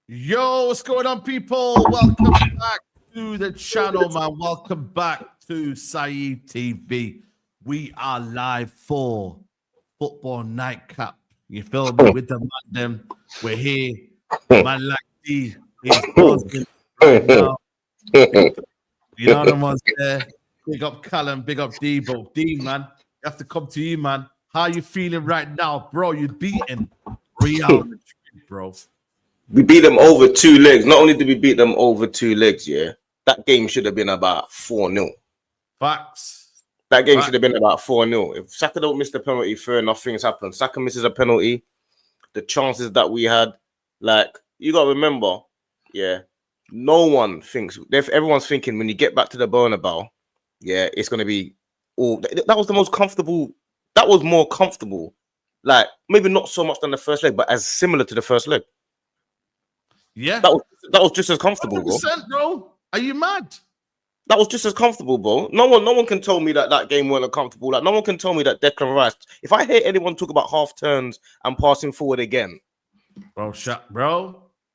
Yo, what's going on, people? Welcome back to the channel, man. Welcome back to Saeed TV. We are live for Football Nightcap. You feel me? With the man, them. We're here. Man like D is buzzing right now. You know the ones there. Big up Callum, big up D, bro. D, man, you have to come to you, man. How you feeling right now, bro? You're beating Real Madrid, bro. We beat them over 2 legs. Not only did we beat them over 2 legs, yeah, that game should have been about 4-0. Facts. That game should have been about 4-0. If Saka don't miss the penalty, fair enough, things happen. Saka misses a penalty. The chances that we had, like, you got to remember, yeah, no one thinks, everyone's thinking when you get back to the Bernabeu, yeah, it's going to be all, that was the most comfortable, that was more comfortable. Like, maybe not so much than the first leg, but as similar to the first leg. Yeah, that was just as comfortable, bro. Are you mad? That was just as comfortable, bro. No one can tell me that game weren't comfortable. Like, no one can tell me that Declan Rice. If I hear anyone talk about half turns and passing forward again, bro,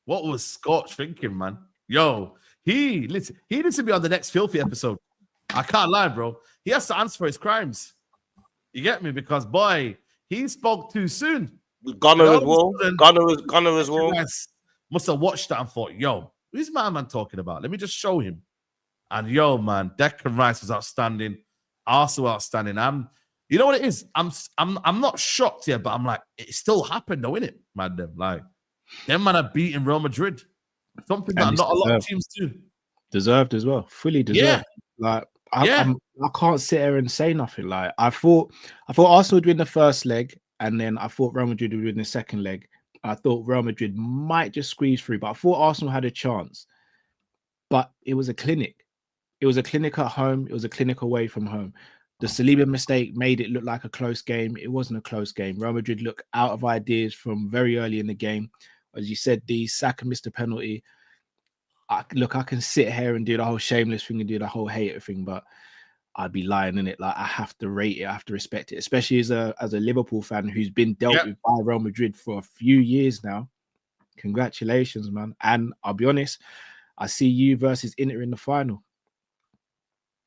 what was Scotch thinking, man? Yo, he needs to be on the next Filthy episode. I can't lie, bro. He has to answer for his crimes. You get me? Because boy, he spoke too soon. Gunner as well. Gunner as well. Must have watched that and thought, yo, who's my man talking about? Let me just show him. And yo, man, Declan Rice was outstanding. Also outstanding. You know what it is? I'm not shocked here, but I'm like, it still happened though, innit? Man, them man are beating Real Madrid. Something that not a lot of teams do. Deserved as well. Fully deserved. Yeah. Like I can't sit here and say nothing. Like I thought Arsenal would win the first leg, and then I thought Real Madrid would win the second leg. I thought Real Madrid might just squeeze through, but I thought Arsenal had a chance. But it was a clinic. It was a clinic at home. It was a clinic away from home. The Saliba mistake made it look like a close game. It wasn't a close game. Real Madrid looked out of ideas from very early in the game. As you said, Saka missed a penalty. I can sit here and do the whole shameless thing and do the whole hater thing, but I'd be lying in it. Like, I have to rate it, I have to respect it, especially as a Liverpool fan who's been dealt with by Real Madrid for a few years now. Congratulations, man. And I'll be honest, I see you versus Inter in the final.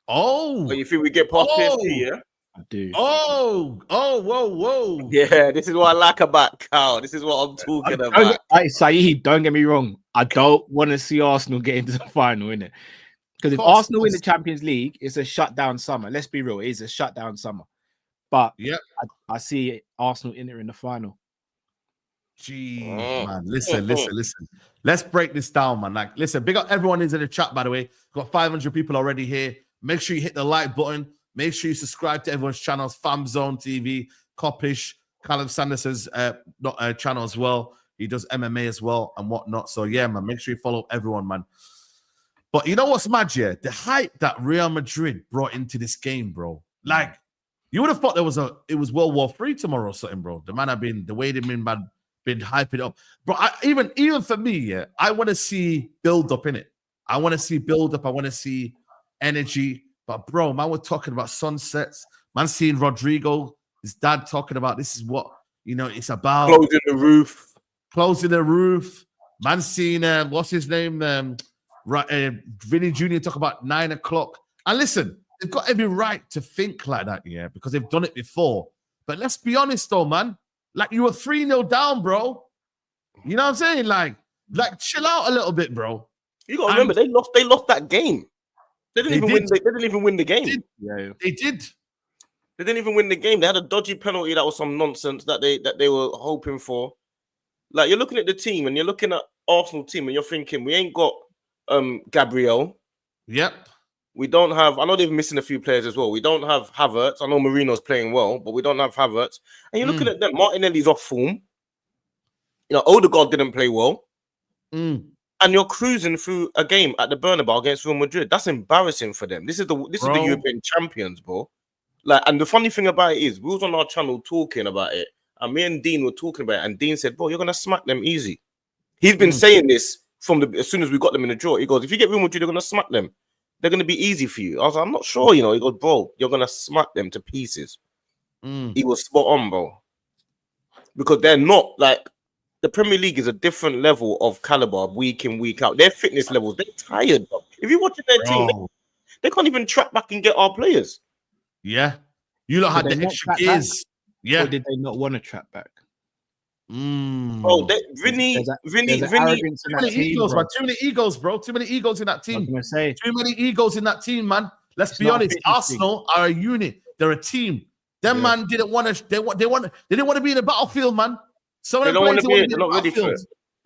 Oh, you think we get past PSG? Yeah, I do. Whoa. Yeah, this is what I like about Cal. This is what I'm talking about. Saeed, don't get me wrong. I don't want to see Arsenal get into the final, innit? Because if Arsenal win the Champions League, it's a shutdown summer. Let's be real, it is a shutdown summer. But yeah, I see Arsenal Inter in the final. Jeez, man. Listen. Let's break this down, man. Like, listen, big up everyone who's in the chat, by the way. Got 500 people already here. Make sure you hit the like button. Make sure you subscribe to everyone's channels. Famzone TV, Coppish, Callum Sanders's channel as well. He does MMA as well and whatnot. So yeah, man, make sure you follow everyone, man. But you know what's mad, yeah? The hype that Real Madrid brought into this game, bro. Like, you would have thought it was World War III tomorrow or something, bro. The man have been, the way they've been hyping up. Bro, even for me, yeah, I want to see build up in it. I want to see build up. I want to see energy. But bro, man, we're talking about sunsets. Man, seeing Rodrigo, his dad talking about this is what, it's about. Closing the roof. Man, seeing, what's his name? Vinny Jr. talk about 9 o'clock. And listen, they've got every right to think like that, yeah, because they've done it before. But let's be honest though, man. Like, you were 3-0 down, bro. You know what I'm saying? Like chill out a little bit, bro. You gotta remember, they lost that game. They didn't even win the game. They did. They didn't even win the game. They had a dodgy penalty that was some nonsense that they were hoping for. Like, you're looking at the team and you're looking at Arsenal team and you're thinking, we ain't got Gabriel. Yep. We don't have, I know they're missing a few players as well. We don't have Havertz. I know Merino's playing well, but we don't have Havertz. And you're looking at them. Martinelli's off form. Odegaard didn't play well. And you're cruising through a game at the Bernabeu against Real Madrid. That's embarrassing for them. This is the European champions, bro. Like, and the funny thing about it is, we was on our channel talking about it, and me and Dean were talking about it, and Dean said, bro, you're gonna smack them easy. He's been saying this as soon as we got them in the draw. He goes, if you get Real Madrid, you're gonna smack them. They're gonna be easy for you. I was like, I'm not sure, He goes, bro, you're gonna smack them to pieces. He was spot on, bro. Because they're not the Premier League is a different level of caliber week in, week out. Their fitness levels, they're tired. Bro. If you're watching their team, they can't even track back and get our players. Yeah. You lot had the extra gears. Yeah. Or did they not want to track back? Bro, Vinny, too many egos, man. Too many egos, bro. Too many egos in that team. Too many egos in that team, man. Let's be honest. Arsenal are a unit. They're a team. Them man didn't want to. They didn't want to be in the battlefield, man. Some of them players they're not ready for it.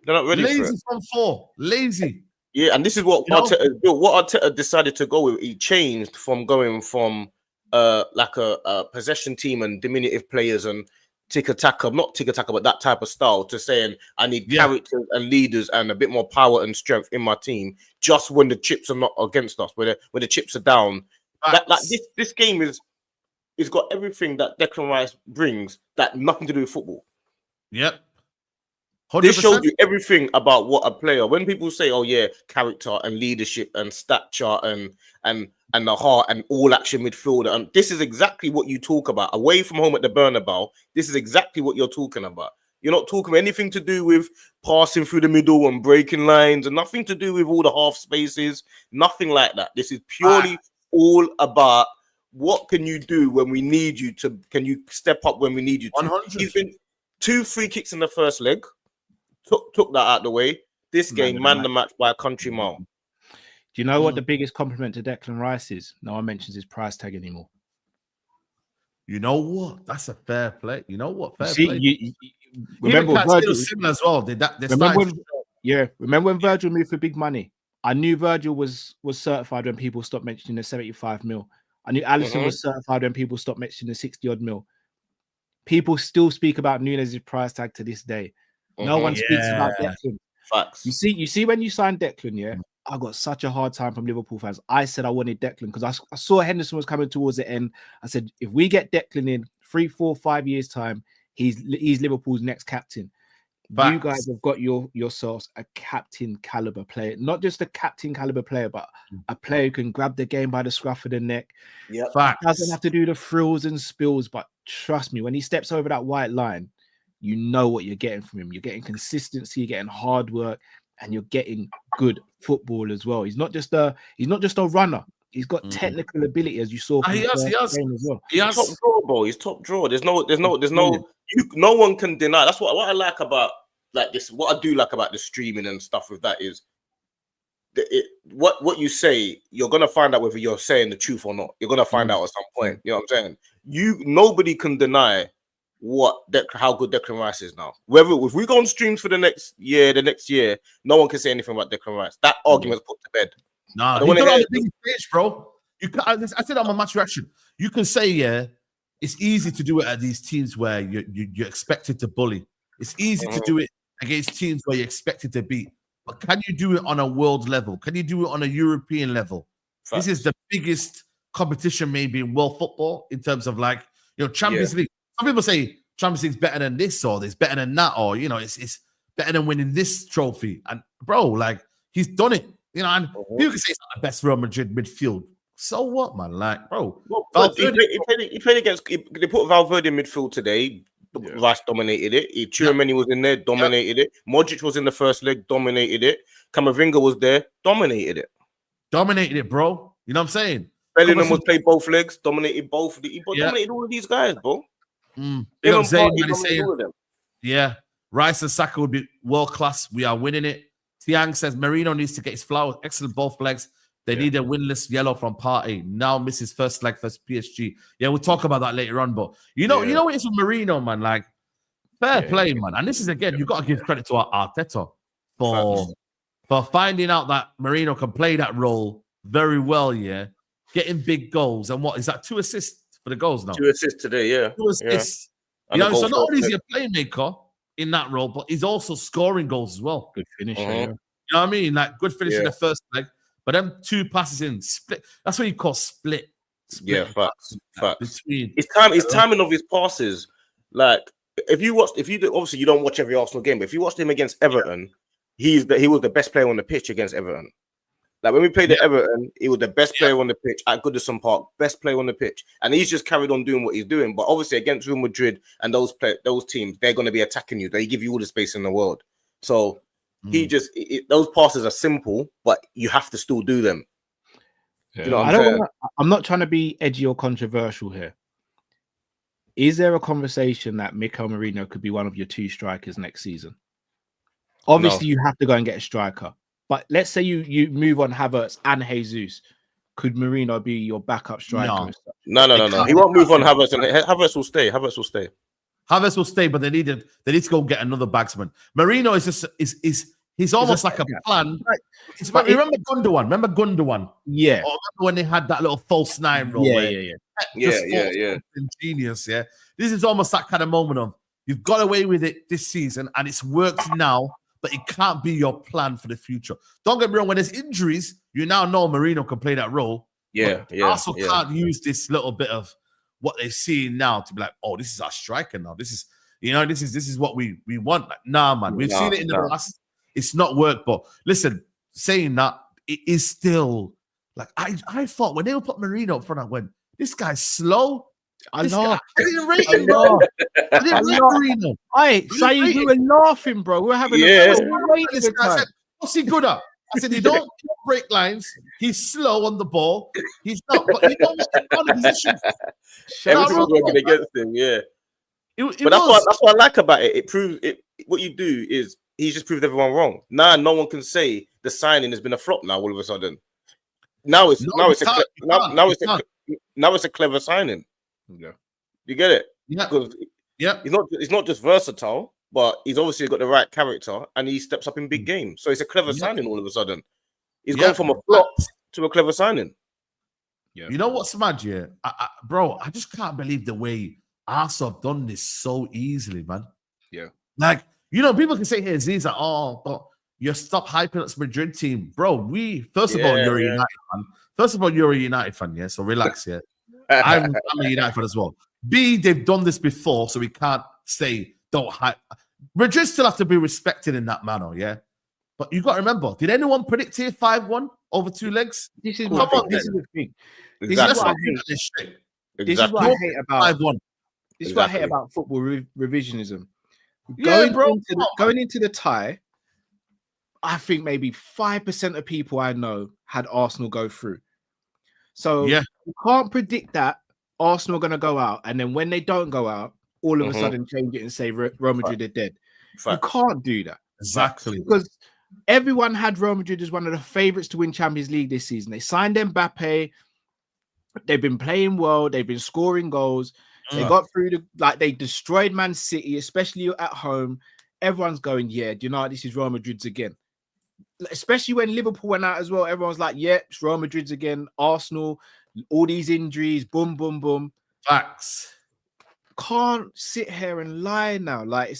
They're not ready for it. Lazy from 4. Lazy. Yeah, and this is what Arteta decided to go with. He changed from going from like a possession team and diminutive players and tiki-taka, not tiki-taka, but that type of style, to saying I need characters and leaders and a bit more power and strength in my team just when the chips are not against us, where the chips are down. This game it's got everything that Declan Rice brings that nothing to do with football. Yep. 100%. This shows you everything about what a player. When people say, "Oh yeah, character and leadership and stature and the heart and all action midfielder," and this is exactly what you talk about away from home at the Bernabeu. This is exactly what you're talking about. You're not talking anything to do with passing through the middle and breaking lines, and nothing to do with all the half spaces. Nothing like that. This is purely all about what can you do when we need you to. Can you step up when we need you to? 100. He's been 2 free kicks in the first leg. Took that out of the way. This game, man the match by a country mile. Do you know what the biggest compliment to Declan Rice is? No one mentions his price tag anymore. You know what? That's a fair play. You know what? Fair play. You remember Virgil similar as well. Remember when Virgil moved for big money? I knew Virgil was certified when people stopped mentioning the 75 mil. I knew Alisson was certified when people stopped mentioning the 60 odd mil. People still speak about Nunez's price tag to this day. No one speaks about Declan. Facts. You see when you signed Declan, I got such a hard time from Liverpool fans. I said I wanted Declan because I saw Henderson was coming towards the end. I said, if we get Declan in 3, 4, 5 years time, he's Liverpool's next captain. Facts. You guys have got yourselves a captain caliber player, not just a captain caliber player, but a player who can grab the game by the scruff of the neck. Yeah, doesn't have to do the frills and spills, but trust me, when he steps over that white line, you know what you're getting from him. You're getting consistency, you're getting hard work, and you're getting good football as well. He's not just a runner. He's got technical ability, as you saw. From he has. As well. He has top draw, bro. He's top draw. There's no. No one can deny. That's what I like about like this. What I do like about the streaming and stuff with that is, what you say, you're gonna find out whether you're saying the truth or not. You're gonna find out at some point. You know what I'm saying? Nobody can deny how good Declan Rice is now. If we go on streams for the next year, no one can say anything about Declan Rice. That argument's put to bed. Nah, he got on the big stage, bro. I said on my match reaction. You can say, it's easy to do it at these teams where you're expected to bully. It's easy to do it against teams where you're expected to beat. But can you do it on a world level? Can you do it on a European level? Facts. This is the biggest competition maybe in world football in terms of like, Champions League. Some people say Champions League's better than this, or it's better than that, or it's better than winning this trophy. And bro, like he's done it, and you can say it's not the best Real Madrid midfield. So what, man? Like, bro, he played against. They put Valverde in midfield today. Rice dominated it. Tchouaméni was in there, dominated it. Modric was in the first leg, dominated it. Camavinga was there, dominated it, bro. You know what I'm saying? Bellingham was played both legs, dominated both. He dominated all of these guys, bro. Yeah, Rice and Saka would be world class. We are winning it. Tiang says Merino needs to get his flowers. Excellent both legs. They need a winless yellow from Partey. Now misses first leg versus PSG. Yeah, we'll talk about that later on. But you know what it's with Merino, man. Like fair play, man. And this is again, you've got to give credit to Arteta for finding out that Merino can play that role very well. Yeah, getting big goals and what is that? 2 assists for the goals now. 2 assists today, 2 assists. Yeah. So not only is he a playmaker in that role, but he's also scoring goals as well. Good finisher. You know what I mean? Like good finish in the first leg, but them 2 passes in split. That's what you call split. Facts. His timing of his passes. Like obviously you don't watch every Arsenal game, but if you watched him against Everton, he was the best player on the pitch against Everton. Like when we played at Everton, he was the best player on the pitch at Goodison Park, best player on the pitch, and he's just carried on doing what he's doing. But obviously, against Real Madrid and those teams, they're going to be attacking you. They give you all the space in the world. So he just those passes are simple, but you have to still do them. Yeah. You know what I'm saying? I'm not trying to be edgy or controversial here. Is there a conversation that Mikel Merino could be one of your 2 strikers next season? Obviously, you have to go and get a striker. But let's say you move on Havertz and Jesus. Could Merino be your backup striker? No. He won't move on Havertz. And Havertz will stay. Havertz will stay, but they need to go get another bagsman. Marino is just he's almost like a plan. Right. Remember Gundogan? Yeah. Or remember when they had that little false 9 role? Yeah. Genius. Yeah. This is almost that kind of moment of you've got away with it this season and it's worked now, but it can't be your plan for the future. Don't get me wrong. When there's injuries, you now know Merino can play that role. Also can't use this little bit of what they're seeing now to be like, oh, this is our striker now. This is what we want. Like, nah, man. We've seen it in the past. It's not worked. But listen, saying that, it is still like I thought when they would put Merino up front, I went, this guy's slow. I didn't rate him, bro. I didn't rate Merino. Saeed, we were laughing, bro. We were having this guy said, what's he good at? I said, he don't break lines. He's slow on the ball. He's not, but he don't on the position. Everything's working against him, but that's what I like about it. It proves it. What you do is he's just proved everyone wrong. Now no one can say the signing has been a flop. Now all of a sudden, now it's a clever signing. Yeah, you get it. Yeah, he's not just versatile, but he's obviously got the right character and he steps up in big games. So it's a clever signing all of a sudden. He's gone from a flop to a clever signing. Yeah. You know what's mad, bro? I just can't believe the way Arsenal have done this so easily, man. Yeah. Like, people can say, hey, Ziza, but you stop hyping us Madrid team. Bro, first of all, you're a United fan. First of all, you're a United fan, yeah? So relax, yeah? I'm a United fan as well. B, they've done this before, so we can't say don't hype. Madrid still have to be respected in that manner, yeah? But you got to remember, did anyone predict here 5-1 over 2 legs? This is the thing. This is what I hate. This is what I hate about 5-1. This is what I hate about football revisionism. Going into the tie, I think maybe 5% of people I know had Arsenal go through. So you can't predict that Arsenal are going to go out, and then when they don't go out, all of a sudden change it and say Real Madrid are dead. You can't do that. Exactly. Because everyone had Real Madrid as one of the favourites to win Champions League this season. They signed Mbappe. They've been playing well. They've been scoring goals. They got through they destroyed Man City, especially at home. Everyone's going, do you know what? This is Real Madrid's again. Especially when Liverpool went out as well. Everyone's like, it's Real Madrid's again. Arsenal, all these injuries, boom, boom, boom. Facts. Can't sit here and lie now. Like,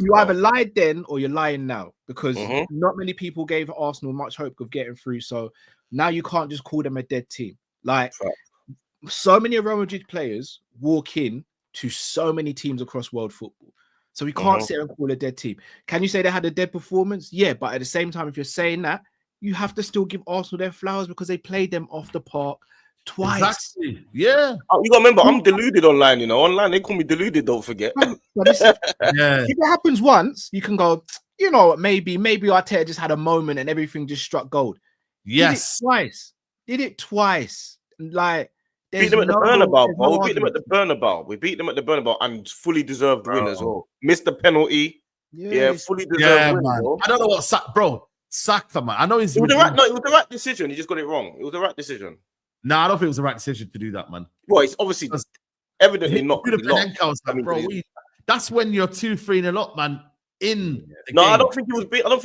you either lied then or you're lying now, because not many people gave Arsenal much hope of getting through. So now you can't just call them a dead team. Like, so many Real Madrid players walk in to so many teams across world football. So we can't sit and call a dead team. Can you say they had a dead performance? Yeah, but at the same time, if you're saying that, you have to still give Arsenal their flowers because they played them off the park twice. Exactly. Yeah. You gotta remember, I'm deluded online. Online they call me deluded. Don't forget. If it happens once, you can go. Maybe Arteta just had a moment and everything just struck gold. Yes. Did it twice. Like, beat them at the Bernabeu, bro. We beat them at the Bernabeu. We beat them at the Bernabeu and fully deserved win as well. Missed the penalty. Fully deserved win, man. Bro. I don't know what sacked him, man. I know he's. It was the right decision. He just got it wrong. It was the right decision. No, I don't think it was the right decision to do that, man. Well, it's obviously evidently not. That's when you're 2-3-0 up, man. Game. I don't think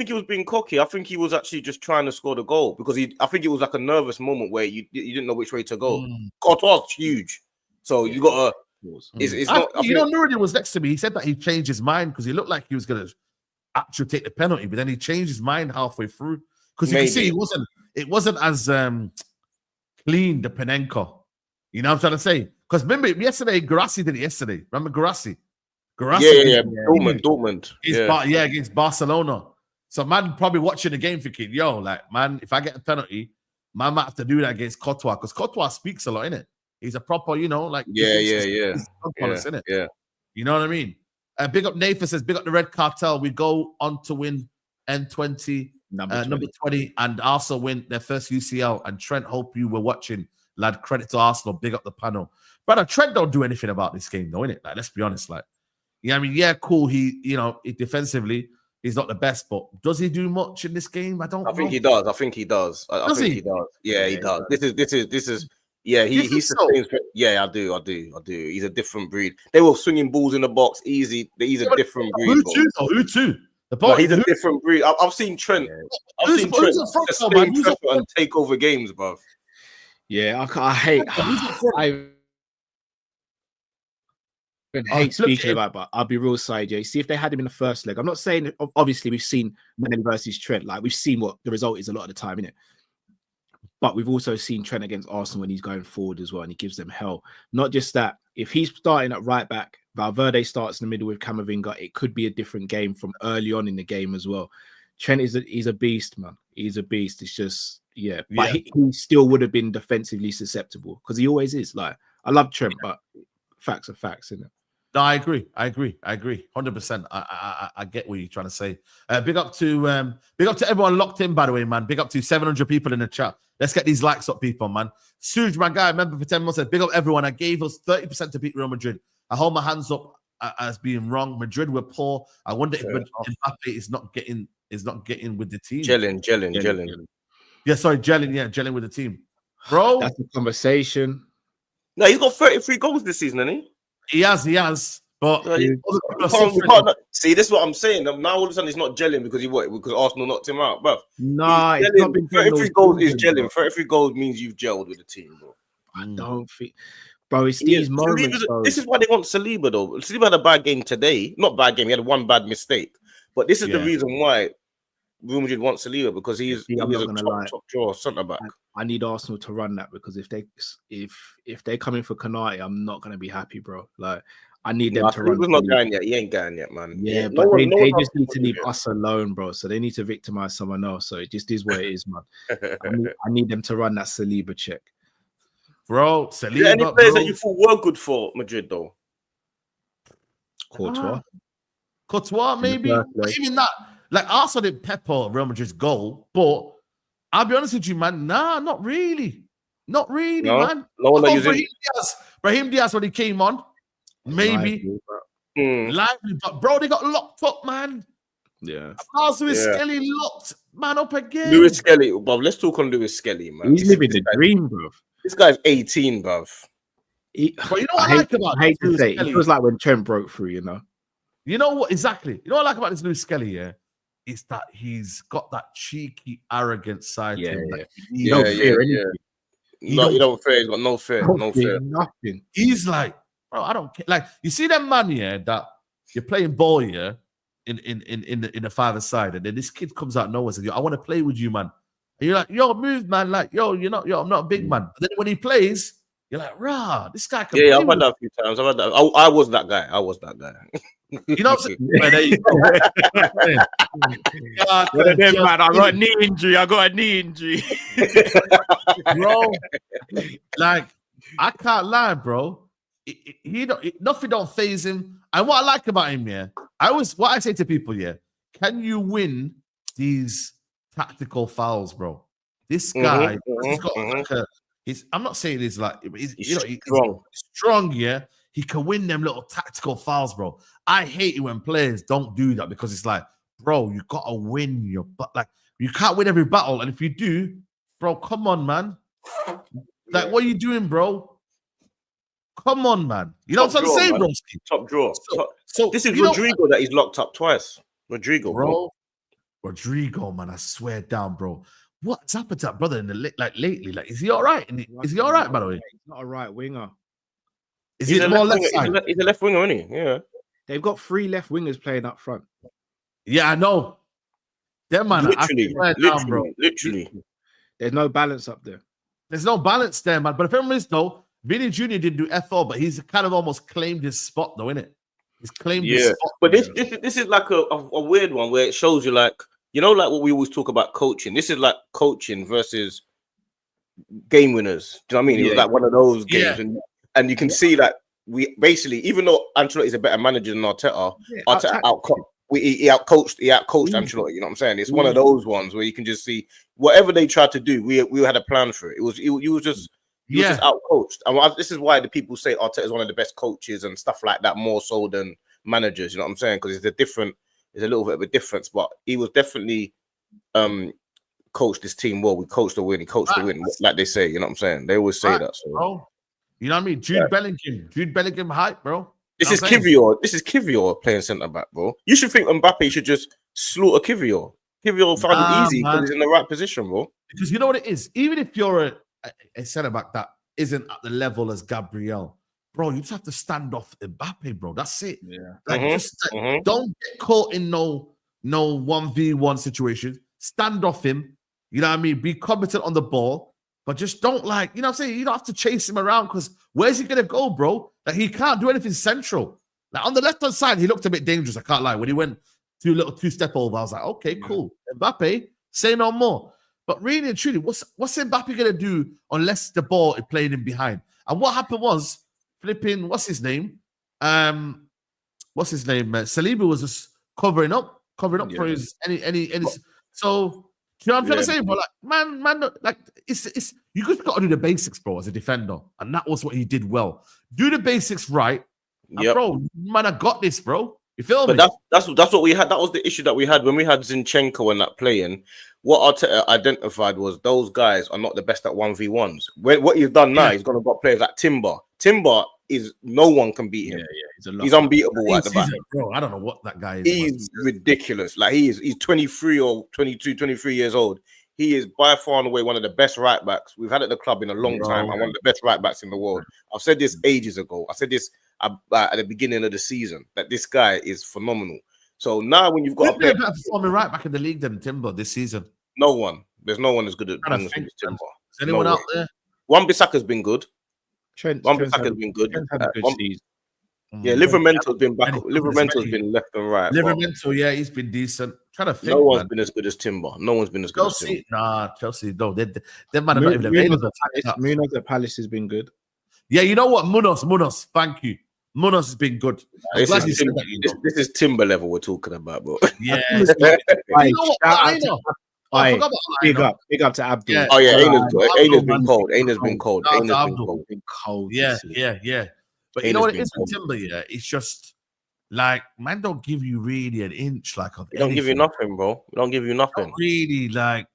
he was being cocky. I think he was actually just trying to score the goal because I think it was like a nervous moment where you didn't know which way to go. Courtois huge, so you got to. It's not. Nuruddin was next to me. He said that he changed his mind because he looked like he was going to actually take the penalty, but then he changed his mind halfway through because you can see it wasn't as clean, the Panenka. You know what I'm trying to say? Because remember yesterday, Guirassy did it yesterday. Remember Guirassy? Dortmund. Against Barcelona. So man probably watching the game thinking, man, if I get a penalty, Man might have to do that against Courtois because Courtois speaks a lot, innit? He's a proper, like Yeah. innit? Yeah. You know what I mean? Big up Nathan says, big up the Red Cartel. We go on to win N20, number 20, and also win their first UCL. And Trent, hope you were watching, lad. Credit to Arsenal. Big up the panel. Brother, Trent don't do anything about this game, though, innit? Like, let's be honest. Like, yeah, I mean, yeah, cool. He defensively, he's not the best, but does he do much in this game? I think he does. I think he does. I think he does. Yeah, he does. This is. Yeah, he sustains. So? Yeah, I do. He's a different breed. They were swinging balls in the box easy. He's a different breed. Who too? He's a different breed. I've seen Trent. I've seen Trent sustain pressure and take over games, bro. Yeah, I hate. I hate speaking about, but I'll be real side. Yeah, see if they had him in the first leg. I'm not saying. Obviously, we've seen Man versus Trent. Like we've seen what the result is a lot of the time, innit? But we've also seen Trent against Arsenal when he's going forward as well, and he gives them hell. Not just that, if he's starting at right back, Valverde starts in the middle with Camavinga, it could be a different game from early on in the game as well. Trent he's a beast, man. He's a beast. It's just, but he still would have been defensively susceptible because he always is. Like, I love Trent, but facts are facts, isn't it? No, I agree. 100%. I get what you're trying to say. Big up to everyone locked in, by the way, man. Big up to 700 people in the chat. Let's get these likes up, people, man. Suj, my guy, member for 10 months, said, big up everyone. I gave us 30% to beat Real Madrid. I hold my hands up as being wrong. Madrid were poor. I wonder if Mbappe is not getting with the team. Gelling. Yeah, sorry, gelling with the team. Bro. That's a conversation. No, he's got 33 goals this season, hasn't he? He has. But see, this is what I'm saying. Now all of a sudden, he's not gelling because Arsenal knocked him out, bro. No, it's not been 33 goals is gelling. 33 goals means you've gelled with the team, bro. I don't think, bro. It's these moments. This is why they want Saliba, though. Saliba had a bad game today. Not bad game. He had one bad mistake. But this is the reason why Real Madrid wants Saliba, because he's a top draw centre back. I need Arsenal to run that, because if they come in for Kanate, I'm not gonna be happy, bro. Like, I need them to run. Not going yet. He ain't going yet, man. Yeah, but they just need to leave us alone, bro. So they need to victimize someone else. So it just is what it is, man. I need them to run that Saliba check, bro. Saliba. Is there any players that you thought were good for Madrid, though? Courtois, maybe. Even that, like, Arsenal didn't pepper Real Madrid's goal, but I'll be honest with you, man. Nah, not really, man. No one that using Brahim Diaz when he came on. Maybe lively, but bro, they got locked up, man. Yeah, Lewis Skelly locked man up again. Lewis Skelly, bro. Let's talk on Lewis Skelly, man. He's living the dream, bro. This guy's 18, bro. But you know what I like about I hate to say, it feels like when Trent broke through, you know. You know what exactly? You know what I like about this Lewis Skelly, is that he's got that cheeky, arrogant side to him. Like, you don't fear. He's got no fear. Nothing. He's like, bro, I don't care. Like, you see that man here that you're playing ball here in the father's side, and then this kid comes out nowhere and says, yo, I want to play with you, man. And you're like, yo, move, man. Like, yo, I'm not a big man. But then when he plays, you're like, rah, this guy can play. I've had that a few times. I was that guy. You know what I'm saying? Well, there you go. Man, I got a knee injury. Bro, like, I can't lie, bro. Nothing don't phase him. And what I like about him, what I say to people, can you win these tactical fouls, bro? This guy, he's got I'm not saying he's like, he's strong, he can win them little tactical fouls, bro. I hate it when players don't do that, because it's like, bro, you gotta win you can't win every battle, and if you do, bro, come on, man. Like, what are you doing, bro? Come on, man. You know what I'm saying, bro? Top draw. So this is Rodrigo that he's locked up twice. Rodrigo, bro. Rodrigo, man, I swear down, bro. What's happened to that brother lately? Like, is he all right? Is he all right, by the way? He's not a right winger. Is he more left side? He's a left winger, isn't he? Yeah. They've got 3 left wingers playing up front. Yeah, I know. Them, man, literally. There's no balance up there. There's no balance there, man. But the problem is, though, Vinny Jr. didn't do FO, but he's kind of almost claimed his spot, though, innit? He's claimed his spot. But this is like a weird one where it shows you, like, like what we always talk about coaching. This is like coaching versus game winners. Do you know what I mean? It was Yeah. like one of those games, Yeah. and you can see that we basically, even though Ancelotti is a better manager than Arteta, Arteta he outcoached Ancelotti. You know what I'm saying? It's one of those ones where you can just see whatever they tried to do, we had a plan for it. It was just outcoached, and this is why the people say Arteta is one of the best coaches and stuff like that, more so than managers. You know what I'm saying? Because it's a little bit of a difference, but he was definitely coached this team well. We coached the win. He coached the win, like they say. You know what I'm saying? They always say that. So. Bro. You know what I mean? Jude Bellingham hype, bro. This is Kivior playing centre back, bro. You should think Mbappe should just slaughter Kivior. Kivior found it easy because he's in the right position, bro. Because you know what it is? Even if you're a centre back that isn't at the level as Gabriel, bro, you just have to stand off Mbappe, bro. That's it. Yeah. Like, don't get caught in no 1v1 situation. Stand off him. You know what I mean? Be competent on the ball. But just don't, like, you know what I'm saying? You don't have to chase him around, because where's he going to go, bro? Like, he can't do anything central. Like, on the left-hand side, he looked a bit dangerous, I can't lie. When he went two-step over, I was like, okay, cool. Mbappe, say no more. But really and truly, what's Mbappe going to do unless the ball is playing him behind? And what happened was, what's his name? Saliba was just covering up for his any. So, you know what I'm trying to say, bro? Like, man, like, it's you just got to do the basics, bro, as a defender, and that was what he did well. Do the basics right, and bro. Man, I got this, bro. You feel me? But that's what we had. That was the issue that we had when we had Zinchenko and that playing. What Arteta identified was those guys are not the best at 1v1s. What he's done now, he's gonna got players like Timber. Timber is no one can beat him. He's unbeatable at the back. Bro, I don't know what that guy is. He's ridiculous. Like, he's 23 or 22, 23 years old. He is by far and away one of the best right backs we've had at the club in a long time, and one of the best right backs in the world. I've said this ages ago. I said this at the beginning of the season, that this guy is phenomenal. So now when you've got a player performing right back in the league than Timber this season, there's no one as good as Timber. Is anyone out there? Wan-Bissaka's been good. Wan-Bissaka's been good. Yeah, Livermento's been back. Livermento's been left and right. Livermento, he's been decent. Trying to think, no one's been as good as Timber. No one's been as good as Timber. Chelsea, no. Them man are not even available. Munoz at Palace has been good. Yeah, you know what? Munoz, thank you. Munoz has been good. This is Timber level we're talking about, bro. Yeah. Big up to Abdul. Yeah. Oh yeah, Aina's been cold. Aina's been cold. Yeah. But you know what it is with Timber, it's just like, man, don't give you really an inch, like, of don't give you nothing, bro. We don't give you nothing. Not really, like,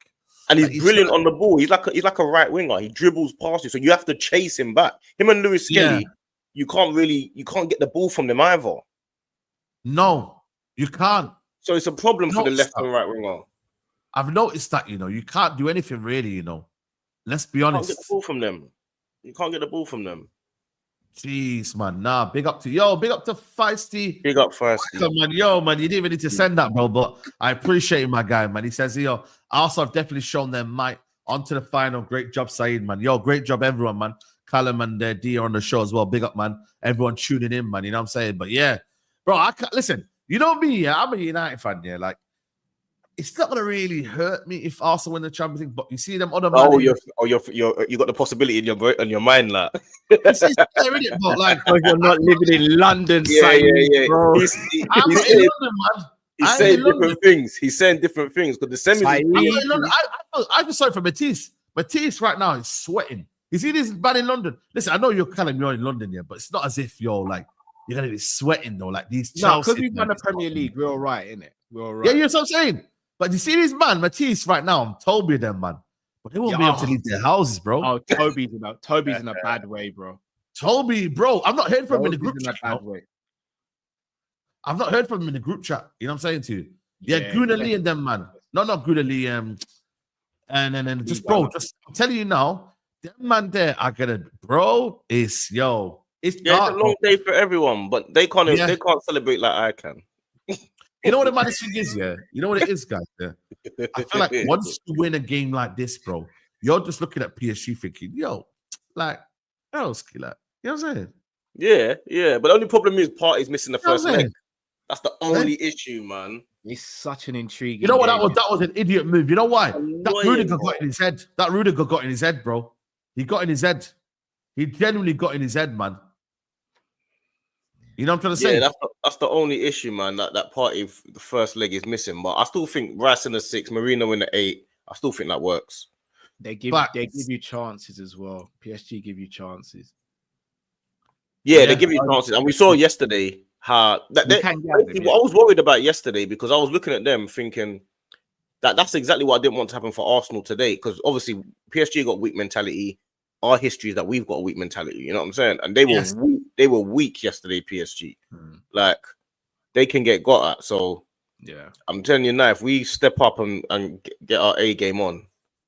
and he's brilliant on the ball. He's like a right winger. He dribbles past you, so you have to chase him back. Him and Lewis Skelly, you can't get the ball from them either. No, you can't. So it's a problem for the left and right winger. I've noticed that, you can't do anything really, Let's be honest. You can't get the ball from them. You can't get the ball from them. Jeez, man. Nah, big up to Feisty. Big up Feisty. Man, man, you didn't even need to send that, bro, but I appreciate my guy, man. He says, also I've definitely shown them might onto the final. Great job, Saeed, man. Great job, everyone, man. Callum and D are on the show as well. Big up, man. Everyone tuning in, man. You know what I'm saying? But yeah, bro, I can't listen. You know me, I'm a United fan, like, it's not gonna really hurt me if Arsenal win the Champions League, but you see them other. You got the possibility in your mind, like. It's there, isn't it? But like, you're not living in London, bro. He's saying different things. He's saying different things because the semis. I feel sorry for Matisse. Matisse right now is sweating. You see this man in London. Listen, I know you're in London, but it's not as if you're gonna be sweating though. Like these. No, because we've won the Premier League, we're all right, innit? We're all right. Yeah, you know what I'm saying. But you see this man, Matisse, right now, Toby them, man. But they won't be able to leave their houses, bro. Oh, Toby's in a bad way, bro. Toby, bro. I've not heard from him in the group chat. I've not heard from him in the group chat. You know what I'm saying to you? Yeah, Guna Lee and them, man. No, not Guna Lee. And just, bro, I'm telling you now, them man there are gonna, bro, it's dark, it's a long day for everyone, but they can't celebrate like I can. You know what the maddest thing is, You know what it is, guys? I feel like once you win a game like this, bro, you're just looking at PSG thinking, like, else, killer. You know what I'm saying? Yeah. But the only problem is Partey's missing the first leg. That's the only issue, man. It's such an intriguing. You know what? game. That was an idiot move. You know why? Annoying, That Rudiger bro. got in his head. That Rudiger got in his head, bro. He got in his head. He genuinely got in his head, man. You know what I'm trying to say? Yeah, that's the only issue, man. That part of the first leg is missing. But I still think Rice in the 6, Merino in the 8. I still think that works. They give you chances as well. PSG give you chances. Yeah, they give you chances. And we saw yesterday how what I was worried about yesterday, because I was looking at them thinking that's exactly what I didn't want to happen for Arsenal today. Because obviously PSG got weak mentality. Our history is that we've got a weak mentality. You know what I'm saying? And they were weak yesterday, PSG. Like, they can get got at. So yeah, I'm telling you now, if we step up and get our A game on,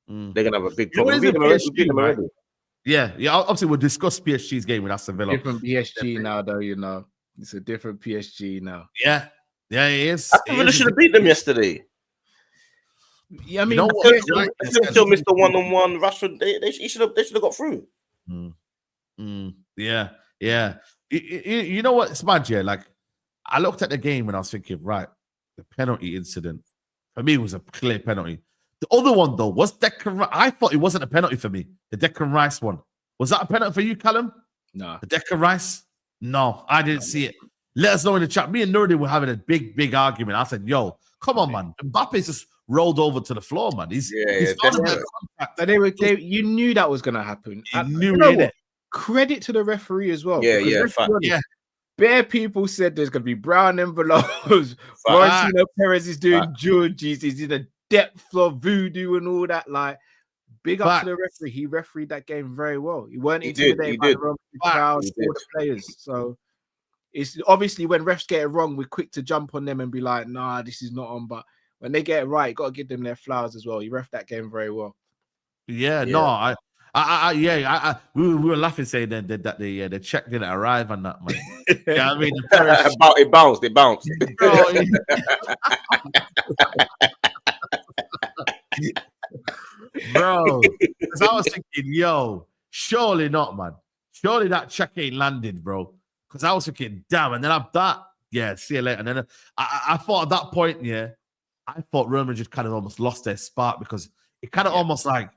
they're gonna have a big problem. Yeah. Obviously, we'll discuss PSG's game with Aston Villa. Different PSG now, though. You know, it's a different PSG now. Yeah, it is. Aston Villa should have beat them yesterday. Yeah, I mean, still missed the 1-on-1. Rashford, they should have got through. Yeah. You know what? It's mad, yeah. Like, I looked at the game and I was thinking, right, the penalty incident for me was a clear penalty. The other one, though, was Declan. I thought it wasn't a penalty for me. The Declan Rice one. Was that a penalty for you, Callum? No. The Declan Rice? No, I didn't see it. Let us know in the chat. Me and Nurdi were having a big argument. I said, yo, come on, man. Mbappe's just rolled over to the floor, man. He's but you knew that was gonna happen. You knew it. Credit to the referee as well. Yeah. Bare people said there's gonna be brown envelopes. Florentino Perez is doing Georgies. He's in a depth of voodoo and all that. Like, big up to the referee. He refereed that game very well. He weren't intimidated by the crowd, all the players. So it's obviously when refs get it wrong, we're quick to jump on them and be like, nah, this is not on. But when they get it right, you got to give them their flowers as well. He ref that game very well. Yeah. No, we were laughing saying that the check didn't arrive on that, man. Yeah, I mean, it bounced. Bro, because I was thinking, yo, surely not, man. Surely that check ain't landed, bro. Because I was thinking, damn, and then see you later. And then I thought at that point, I thought Real Madrid kind of almost lost their spark, because it kind of almost like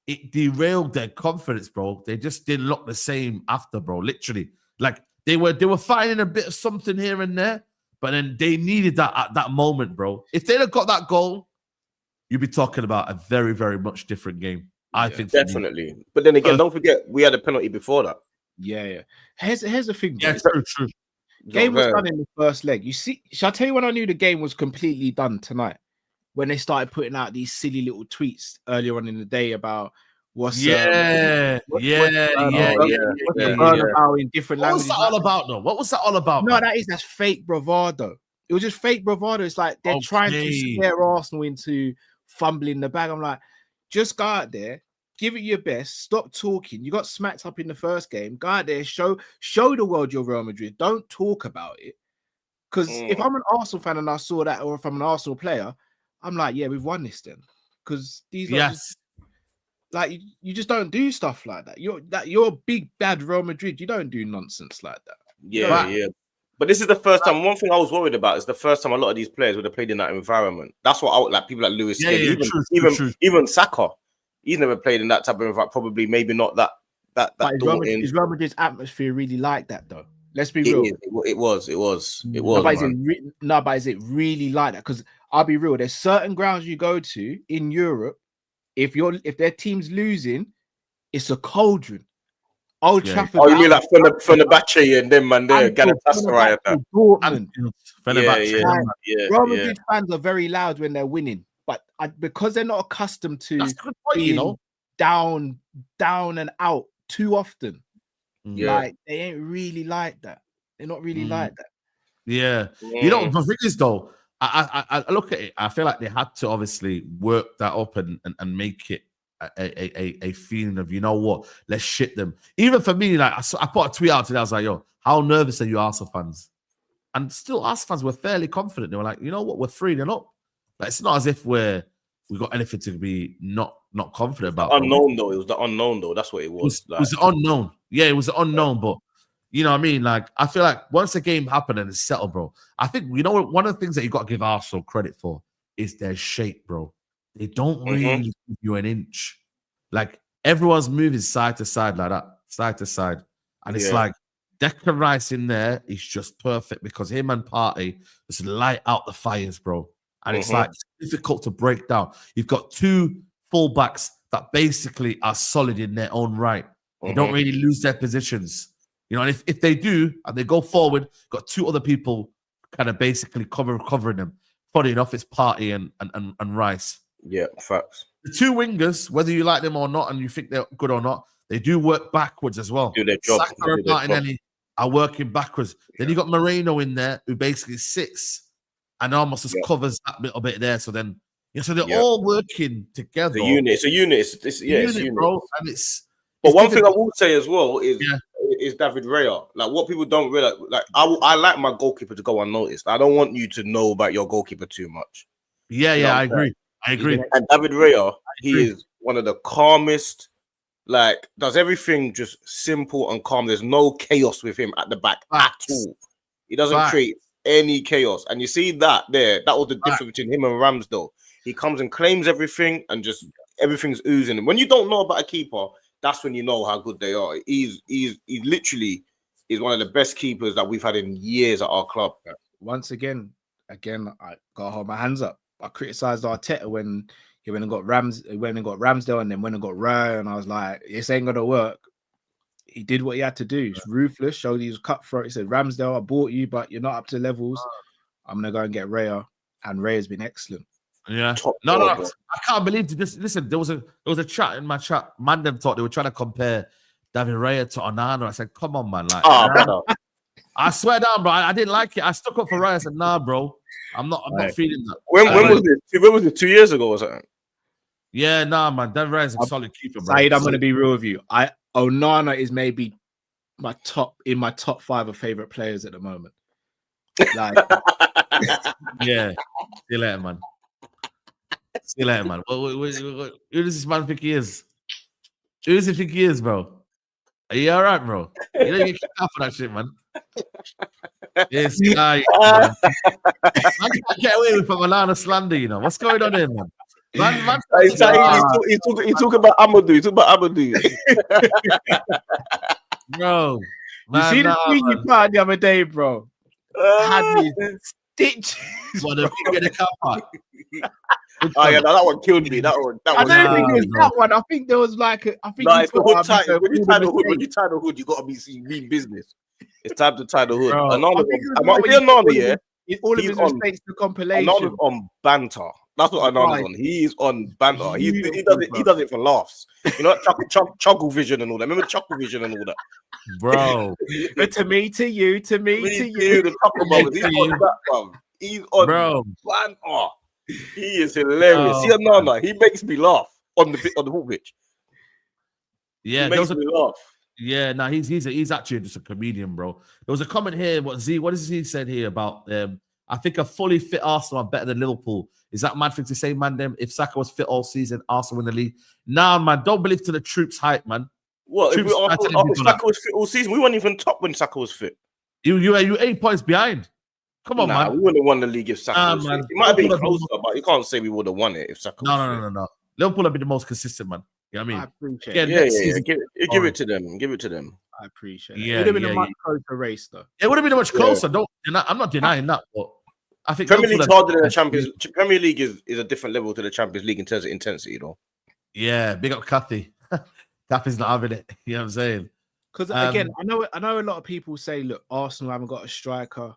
it derailed their confidence, bro. They just didn't look the same after, bro. Literally, like they were finding a bit of something here and there, but then they needed that at that moment, bro. If they'd have got that goal, you'd be talking about a very, very much different game. I think definitely. But then again, don't forget we had a penalty before that. Yeah. Here's the thing. Yeah, true. Game was done in the first leg. You see, shall I tell you when I knew the game was completely done tonight? When they started putting out these silly little tweets earlier on in the day about what's in different languages. What was that all about, though? What was that all about? No, that's fake bravado. It was just fake bravado. It's like they're trying to scare Arsenal into fumbling the bag. I'm like, just go out there, give it your best, stop talking. You got smacked up in the first game. Go out there, show the world you're Real Madrid. Don't talk about it. Because if I'm an Arsenal fan and I saw that, or if I'm an Arsenal player, I'm like, yeah, we've won this then. Because these like you just don't do stuff like that. You're a big bad Real Madrid. You don't do nonsense like that. Yeah. But this is the first time. One thing I was worried about is the first time a lot of these players would have played in that environment. That's what I would like. People like Lewis, even Saka, he's never played in that type of environment. Probably, maybe not that. Is Real Madrid's atmosphere really like that though? Let's be real. It was. But is it really like that? Because I'll be real. There's certain grounds you go to in Europe. If their team's losing, it's a cauldron. Old Trafford. Oh, you mean like Fenerbahce and them, man? There, Galatasaray. Real Madrid fans are very loud when they're winning, but because they're not accustomed to being down and out too often, like they ain't really like that. They're not really like that. Yeah. You know, the thing is though, I look at it. I feel like they had to obviously work that up and make it a feeling of, you know what, let's shit them. Even for me, like I put a tweet out today. I was like, yo, how nervous are you, Arsenal fans? And still, Arsenal fans were fairly confident. They were like, you know what, we're 3-0 up. Like, it's not as if we got anything to be not confident about. Unknown though, it was the unknown though. That's what it was. It was the unknown. Yeah, it was the unknown. But You know what I mean? Like, I feel like once the game happened and it's settled, bro, I think, you know, one of the things that you got to give Arsenal credit for is their shape, bro. They don't really give you an inch. Like, everyone's moving side to side like that, side to side. And it's like, Declan Rice in there is just perfect because him and Partey just light out the fires, bro. And it's like, it's difficult to break down. You've got two fullbacks that basically are solid in their own right. They don't really lose their positions. You know, and if they do, and they go forward, got two other people kind of basically covering them. Funny enough, it's Partey and Rice. Yeah, facts. The two wingers, whether you like them or not, and you think they're good or not, they do work backwards as well. Do their job. Saka and Martinelli are working backwards. Then you got Merino in there, who basically sits and almost just covers that little bit there. So then, so they're all working together. It's a unit. It's a unit. It's a unit, bro. And it's. But one thing I will say as well is David Raya. Like, what people don't realize, like, I like my goalkeeper to go unnoticed. I don't want you to know about your goalkeeper too much. Yeah, you know I agree. I agree. And David Raya, he is one of the calmest. Like, does everything just simple and calm. There's no chaos with him at the back at all. He doesn't create any chaos. And you see that there. That was the difference between him and Ramsdale. He comes and claims everything, and just everything's oozing. When you don't know about a keeper, that's when you know how good they are. He's literally is one of the best keepers that we've had in years at our club. Once again, I gotta hold my hands up. I criticized Arteta when he went and got Ramsdale, and then went and got Raya, and I was like, this ain't gonna work. He did what he had to do. He's ruthless, showed he was cutthroat. He said, Ramsdale, I bought you, but you're not up to levels. I'm gonna go and get Raya, and Raya's been excellent. Yeah. No. I can't believe this. Listen, there was a chat in my chat. Mandem thought they were trying to compare David Raya to Onana. I said, come on, man. Like, I swear down, bro. I didn't like it. I stuck up for Raya. I said, nah, bro. I'm not feeling that. When was this? When was it? 2 years ago or something? Yeah, nah, man. David Raya's a solid keeper, bro. Saeed, I'm gonna be real with you. Onana is maybe my top 5 of favorite players at the moment. Like, yeah. See you later, man. See you later, man. Who does this man think he is? Who does he think he is, bro? Are you all right, bro? You don't get kicked out for that shit, man. Yes, man. I can't get away with Onana slander, you know. What's going on here, man? He's talking about Amadou. He's talking about Amadou. Bro. You see the tweet you put out the other day, bro? Had me stitches. What the finger the car? Oh yeah, that one killed me. That one. I don't think it was that one. I think there was like it's the hood title. When you tie the hood, you gotta mean business. It's time to tie the hood. Anonymous, all of his mistakes to compilation. Anonymous on banter. That's what Anonymous on. He's on banter. He does it for laughs. You know, chuckle vision and all that. Remember chuckle vision and all that, bro. But to me, to you. The chuckle moments. He's on that, bro. He's on banter. He is hilarious. See, Anana, he makes me laugh on the football pitch. Yeah, he makes me laugh. Yeah, no, he's actually just a comedian, bro. There was a comment here. What is he said here about? I think a fully fit Arsenal are better than Liverpool. Is that mad thing to say, man? Them if Saka was fit all season, Arsenal win the league. Nah, man, don't believe to the troops hype, man. What if Saka was fit all season? We weren't even top when Saka was fit. You 8 points behind. Come on, man. We wouldn't have won the league if Saka was fit. It might have been closer, but you can't say we would have won it if Saka was fit. No. Liverpool have been the most consistent, man. You know what I mean? I appreciate it. Give it to them. Give it to them. I appreciate it. Yeah, it would have been a much closer race, though. It would have been much closer. I'm not denying that, but I think Premier League's harder than the Champions. Premier League is a different level to the Champions League in terms of intensity, though. Yeah, big up Kathy. Kathy's not having it. You know what I'm saying? Because again, I know a lot of people say, look, Arsenal haven't got a striker.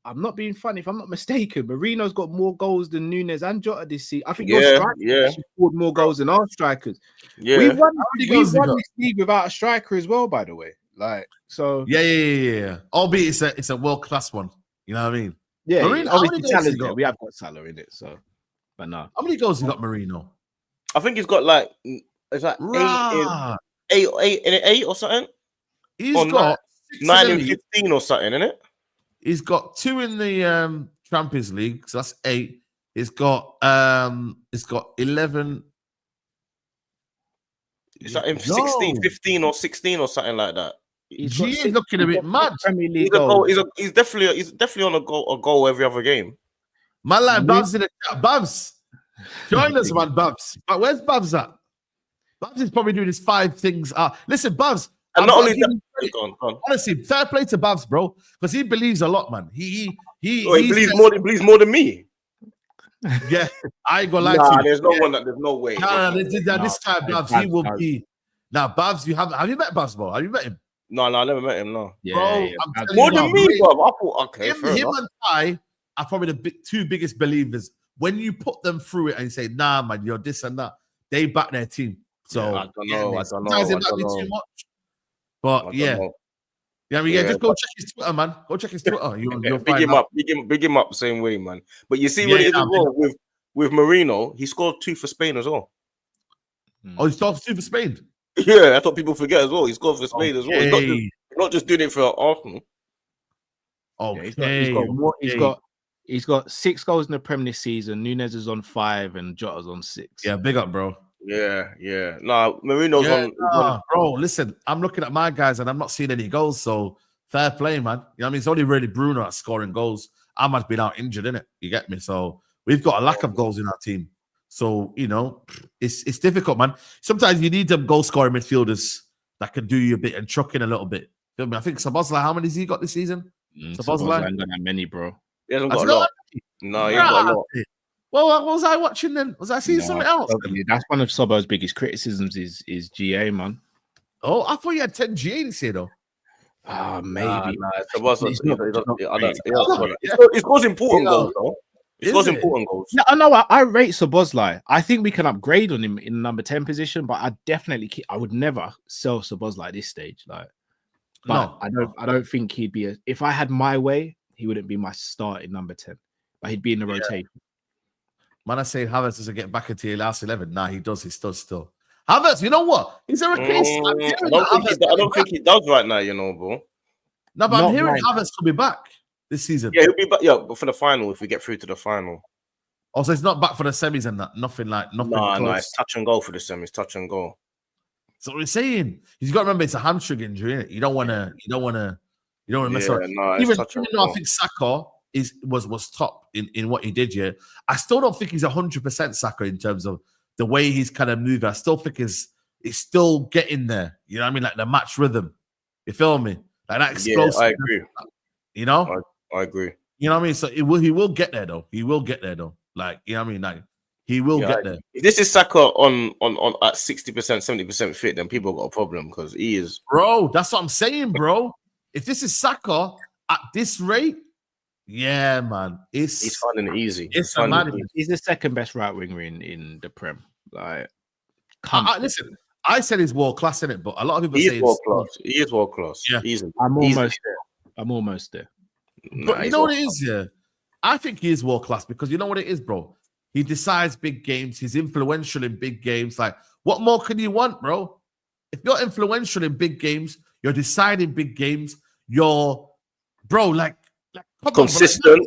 I'm not being funny. If I'm not mistaken, Merino's got more goals than Nunes and Jota this season. I think your strikers scored more goals than our strikers. Yeah, we've won this league without a striker as well, by the way. Like, so yeah. Albeit it's a world class one. You know what I mean? Yeah, Merino, obviously Salah's got. We have got Salah in it, so. But no, how many goals he got, Merino? I think he's got like eight or something. He's got 9 and 15 or something, isn't it? He's got 2 in the Champions League, so that's 8. It's got 11. It's like 16, 15 or 16 or something like that. G is looking a bit mad. Premier League goals. He's definitely on a goal every other game. Man, like Babs in the chat. Babs, join us, man. Babs, but where's Babs at? Babs is probably doing his 5 things. Listen, Babs. And not only that, go on. Honestly, fair play to Babs, bro, because he believes a lot, man. He believes more than me. Yeah, I ain't gonna lie nah, to you. There's no way. This time, Babs, he will be. Now, Babs, have you met Babs, bro? Have you met him? No, I never met him. No, bro, more than me, bro. I thought, okay, him and I are probably the two biggest believers. When you put them through it and you say, "Nah, man, you're this and that," they back their team. So I don't know. Sometimes it might be too much, but yeah. Just go check his Twitter, man. Go check his Twitter. You'll big him up. Big him up the same way, man. But you see what it is as well with Merino, he scored 2 for Spain as well. Oh, he scored 2 for Spain. Yeah, that's what people forget as well. He scored for Spain as well. He's not just doing it for Arsenal. He's got 6 goals in the Premier this season. Nunez is on 5 and Jota's on 6. Yeah, big up, bro. Yeah. Nah, Marino's on. Bro, listen, I'm looking at my guys and I'm not seeing any goals. So fair play, man. You know what I mean? It's only really Bruno that's scoring goals. Ahmad's been out injured, innit? You get me? So we've got a lack of goals in our team. So, it's difficult, man. Sometimes you need them goal-scoring midfielders that can do you a bit and chuck in a little bit. Feel me? I think Szoboszlai, how many has he got this season? Szoboszlai ain't got that many, bro. He hasn't got a lot. No, he hasn't got a lot. Well, what was I watching then? Was I seeing something else? That's one of Sobo's biggest criticisms is GA, man. Oh, I thought you had 10 GA this year, though. Maybe. It scores important goals, though. It scores important goals. No, I rate Szoboszlai. I think we can upgrade on him in the number 10 position, but I would never sell Szoboszlai at this stage. I don't think he'd be if I had my way, he wouldn't be my start in number 10, but he'd be in the rotation. Man, I say Havertz doesn't get back into the last 11. Nah, he does. He does still. Havertz, you know what? Is there a case? I don't think he does right now, bro. No, but I'm hearing Havertz coming back this season. Yeah, he'll be back. Yeah, but for the final, if we get through to the final. Oh, so it's not back for the semis and that. Nothing. No, it's touch and go for the semis. Touch and go. So what we're saying, you've got to remember it's a hamstring injury. Innit? You don't want to mess around. Even though I think Saka was top in what he did here, I still don't think he's 100% Saka in terms of the way he's kind of moving. I still think it's still getting there. You know what I mean? Like the match rhythm. You feel me? Like that explosive. Yeah, I agree. I agree. You know what I mean? So he will get there though. He will get there though. Like, you know what I mean? Like he will get there. If this is Saka on at 60%, 70% fit, then people got a problem because he is. Bro, that's what I'm saying, bro. If this is Saka at this rate, yeah, man. He's finding it easy. He's the second best right winger in the Prem. Like, listen, I said he's world class in it, but a lot of people say world class. He is world class. Yeah, I'm almost there. But you know what it is, yeah? I think he is world class because you know what it is, bro? He decides big games. He's influential in big games. Like, what more can you want, bro? If you're influential in big games, you're deciding big games, you're, bro, like consistent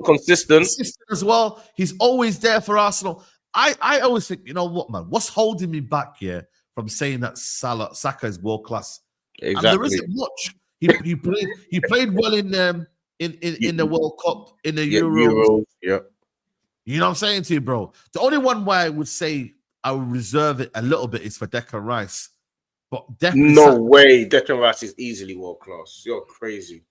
as well. He's always there for Arsenal. I always think, you know what, man? What's holding me back here from saying that Saka is world class? Exactly. And there isn't much. He played well in the World Cup, in the Euros. Yeah. You know what I'm saying to you, bro? The only one where I would say I would reserve it a little bit is for Declan Rice. But definitely way. Declan Rice is easily world class. You're crazy.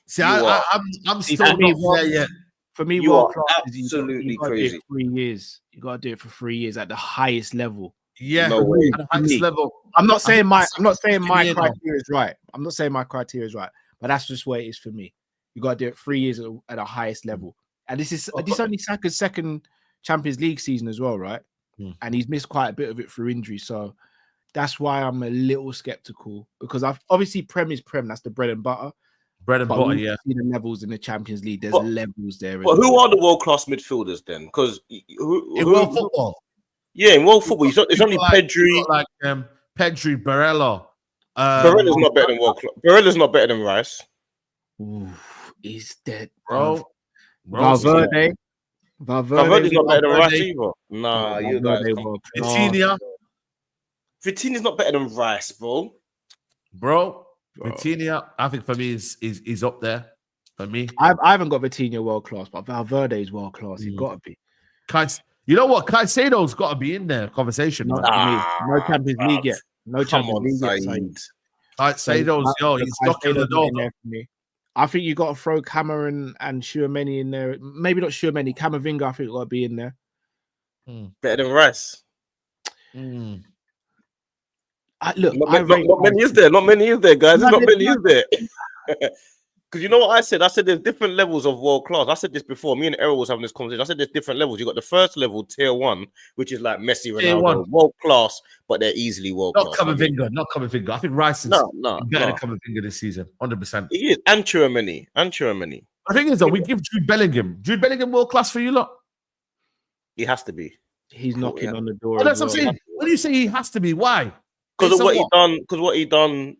See, I'm still not there yet. For me, you world are class absolutely crazy. 3 years. You got to do it for 3 years at the highest level. Yeah, no way. At the highest level. I'm not saying my criteria is right. I'm not saying my criteria is right, but that's just where it is for me. You got to do it 3 years at the highest level. And this only Saka's second Champions League season as well, right? And he's missed quite a bit of it through injury. So that's why I'm a little skeptical because obviously Prem is Prem. That's the bread and butter. Yeah. See the levels in the Champions League. There's levels there. But who are the world-class midfielders then? Because in world football. Yeah, in world football, it's only Pedri. Like Pedri, Barella. Barella's not better than world class. Barella's not better than Rice. Ooh, he's dead, bro. Valverde's not better than Rice either. Nah, you guys. Vitinha. Vitinha's not better than Rice, bro. Bro, Vitinha, I think for me is up there. For me, I haven't got Vitinha world class, but Valverde is world class. He's got to be. You know what? Caicedo's got to be in there. Conversation. Not Man. for me. No Champions League yet. No Come Champions on, League yet. Caicedo's he's knocking the door. For me. I think you got to throw Cameron and Tchouaméni in there. Maybe not Tchouaméni. Camavinga, I think got to be in there. Better than Rice. Look, not many is there. Not many is there, guys. There's not many is there. Because you know what I said? I said there's different levels of world class. I said this before. Me and Errol was having this conversation. I said there's different levels. You got the first level, tier 1, which is like Messi, Ronaldo, world class, but they're easily world class. Not Camavinga. I think Rice is better than Camavinga this season, 100%. He is, and Tchouaméni. I think is though we give Jude Bellingham. Jude Bellingham world class for you lot. He has to be. He's knocking on the door. That's what I'm saying. When you say he has to be, why? Because of what he done. Because what he done.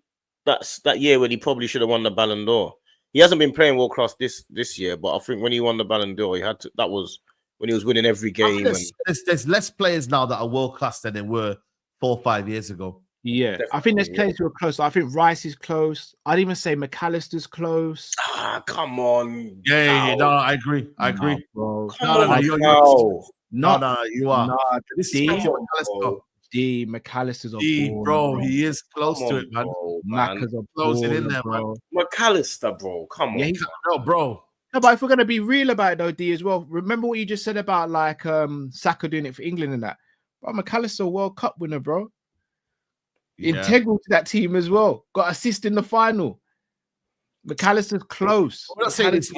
That's that year when he probably should have won the Ballon d'Or. He hasn't been playing world class this year, but I think when he won the Ballon d'Or, he had to. That was when he was winning every game. There's less players now that are world class than there were 4 or 5 years ago. Yeah, definitely. I think there's players who are close. I think Rice is close. I'd even say McAllister's close. Come on. Yeah, no, I agree. Bro. No, you are. No, this is McAllister's a ball, bro. He is close to it, man. Macca's a close it in there, bro. McAllister, bro. Come on. No, bro. No, but if we're gonna be real about it, though, D as well. Remember what you just said about like Saka doing it for England and that. But McAllister, World Cup winner, bro. Yeah. Integral to that team as well. Got assist in the final. McAllister's close. I'm not saying he's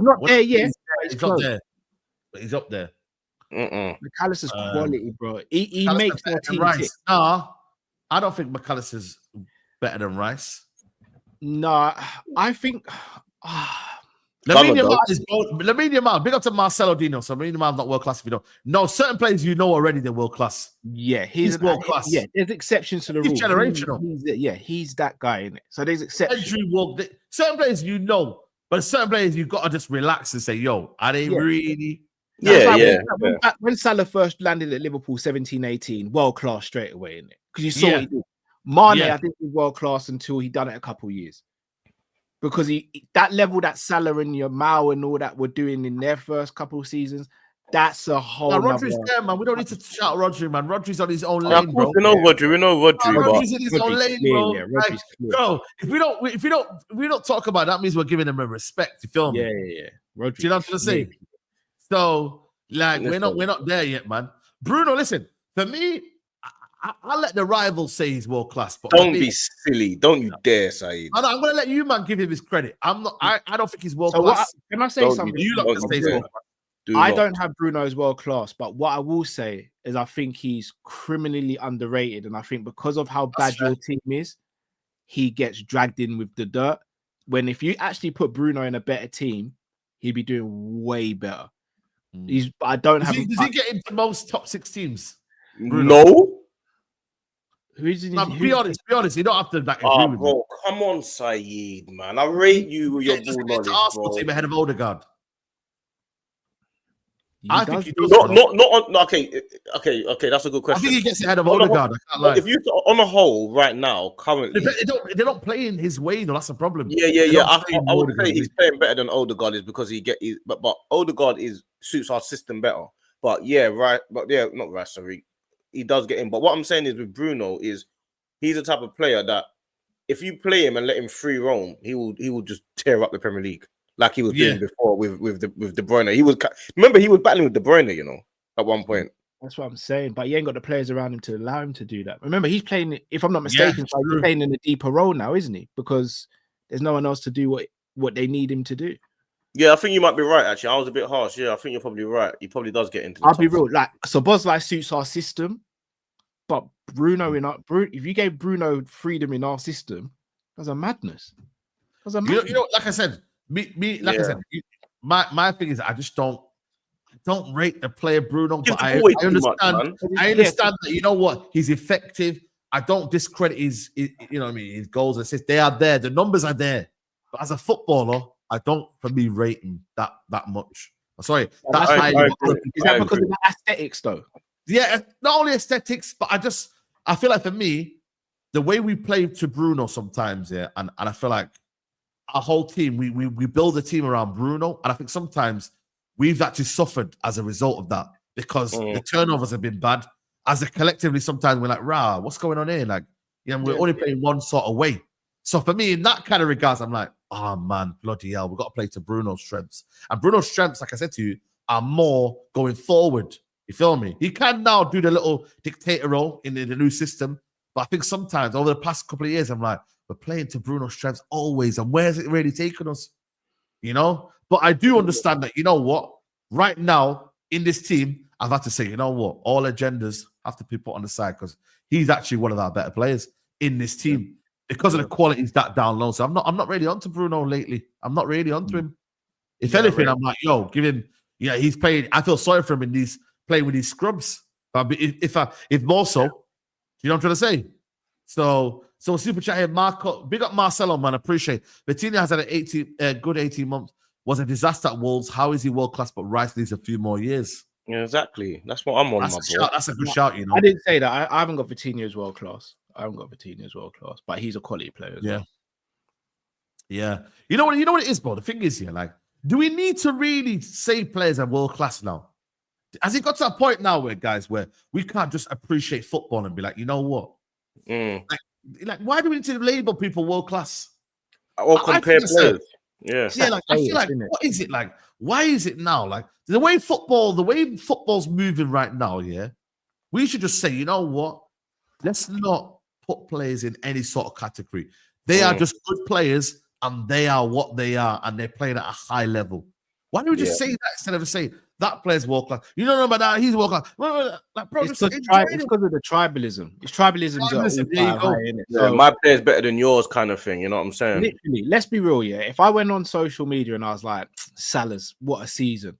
not there yet. He's not there, but he's up there. McAllister's quality, bro. He makes their team tick. Nah, I don't think McAllister's better than Rice. No, I think. Lamine Yamal, big up to Marcelo Dino. So Lamine Yamal's not world class if you don't. No, certain players you know already they're world class. Yeah, he's world class. Yeah, there's exceptions to the rule. He's generational. He's that guy in it. So there's exceptions. Certain players you know, but certain players you gotta just relax and say, "Yo, are they really?" When Salah first landed at Liverpool 17-18, world class straight away in it because you saw what he did. Mane, I think, was world class until he done it a couple years. Because that level that Salah and Yamal and all that were doing in their first couple of seasons, that's a whole. Rodri's there, man. We don't need to shout Rodri, man. Rodri's on his own lane, bro. We know Rodri. Rodri's in his own lane, bro. Bro, if we don't talk about that, means we're giving him a respect. You feel me? Yeah. Rodri, do you know what I'm saying? So, like, we're not there yet, man. Bruno, listen, for me, I'll let the rival say he's world class. But don't be silly. Don't you dare, Saeed. I'm going to let you, man, give him his credit. I don't think he's world class. Can I say something? You lot can say something. I don't have Bruno as world class, but what I will say is I think he's criminally underrated. And I think because of how bad your team is, he gets dragged in with the dirt. When if you actually put Bruno in a better team, he'd be doing way better. Does he get into most top 6 teams? Bruno? No. Be honest. You don't have to agree with me. Come on, Saeed, man. I rate you with your ball knowledge, Arsenal team ahead of Odegaard. I think he does. Okay. That's a good question. I think he gets ahead of Odegaard. I can't lie. If you on a whole right now, currently, they're not playing his way. Though that's the problem. Yeah. I would say he's playing better than Odegaard is because but Odegaard suits our system better. But not right. Sorry, he does get in. But what I'm saying is with Bruno is he's the type of player that if you play him and let him free roam, he will just tear up the Premier League. Like he was doing before with De Bruyne. He was battling with De Bruyne, at one point. That's what I'm saying. But he ain't got the players around him to allow him to do that. Remember, he's playing, if I'm not mistaken, he's playing in a deeper role now, isn't he? Because there's no one else to do what they need him to do. Yeah, I think you might be right, actually. I was a bit harsh. Yeah, I think you're probably right. He probably does get into the I'll be real. So Bosley suits our system, but Bruno if you gave Bruno freedom in our system, that's a madness. Like I said, I said, my thing is I just don't rate the player Bruno, but I understand. I understand that you know what, he's effective. I don't discredit his his goals and assists. They are there. The numbers are there. But as a footballer, I don't for me rate him that much. Sorry, that's is that because of the aesthetics though? Yeah, not only aesthetics, but I feel like for me, the way we play to Bruno sometimes, yeah, and I feel like our whole team, we build a team around Bruno, and I think sometimes we've actually suffered as a result of that because the turnovers have been bad. As a collectively, sometimes we're like, rah, what's going on here? Like, we're only playing one sort of way. So for me, in that kind of regards, I'm like, oh man, bloody hell, we've got to play to Bruno's strengths. And Bruno's strengths, like I said to you, are more going forward. You feel me? He can now do the little dictator role in the new system. But I think sometimes over the past couple of years, I'm like, we're playing to Bruno's strengths always. And where's it really taken us? But I do understand that, what? Right now, in this team, I've had to say, what? All agendas have to be put on the side because he's actually one of our better players in this team because of the qualities that down low. So I'm not really onto Bruno lately. I'm not really onto him. If anything, I'm like, yo, give him. Yeah, he's playing. I feel sorry for him in these playing with these scrubs. But if more so, you know what I'm trying to say. So super chat here, Marco. Big up Marcelo, man. Appreciate. Vitinha has had a good 18 months. Was a disaster at Wolves. How is he world class? But Rice needs a few more years. Yeah, exactly. That's what I'm on. That's a good shout. I didn't say that. I haven't got Vitinha as world class. But he's a quality player as well. Yeah. You know what it is, bro? The thing is here, like, do we need to really say players are world class now? Has it got to a point now where we can't just appreciate football and be like, you know what? Like, why do we need to label people world class? Or compare players. Yeah, like I feel like, what is it like? Why is it now? Like the way football's moving right now, yeah, we should just say, you know what? Let's not put players in any sort of category. They are just good players, and they are what they are, and they're playing at a high level. Why don't we just say that instead of saying that player's world class? You don't know about that, he's world class. Like, bro, it's because of the tribalism. It's tribalism. So my player's better than yours, kind of thing. You know what I'm saying? Literally, let's be real. Yeah, if I went on social media and I was like, Salah's, what a season.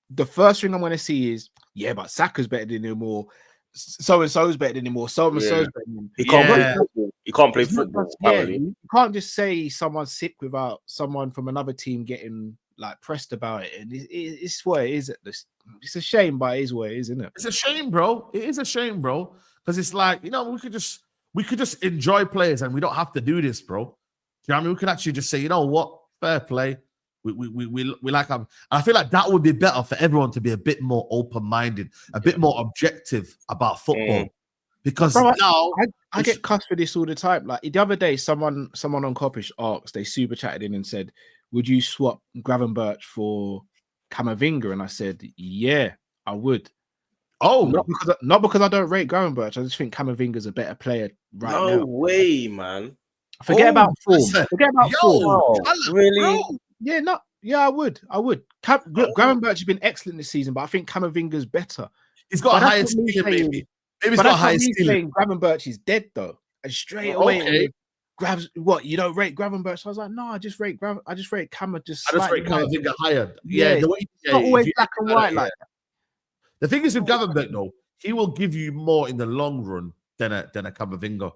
The first thing I'm going to see is, but Saka's better than him, or so and so's better than him, or so and so's better than him. He can't play football. You can't just say someone's sick without someone from another team getting like pressed about it, and it's what it is. It's a shame, but it is what it is, isn't it? It's a shame, bro. It is a shame, bro, because it's like, we could just enjoy players, and we don't have to do this, bro. Do you know what I mean? We can actually just say, you know what, fair play. We like them. I feel like that would be better for everyone to be a bit more open-minded, a bit more objective about football. Because now I get cussed for this all the time. Like the other day, someone on Coppish asked, they super chatted in and said, would you swap Gravenberch for Camavinga? And I said, yeah, I would. Oh, not because I don't rate Gravenberch. I just think Camavinga's a better player now. No way, man. Forget about form. Form. Really? Bro. I would. Gravenberch has been excellent this season, but I think Camavinga's better. He's got a higher ceiling, maybe. Maybe it's got a higher ceiling. Gravenberch is dead though, and straight away, what, you don't rate Gravenberch? I was like, no, I just rate Cama I just rate Camavinga higher. It's not always black and white like that. The thing is with Gravenberch though, he will give you more in the long run than a Camavinga.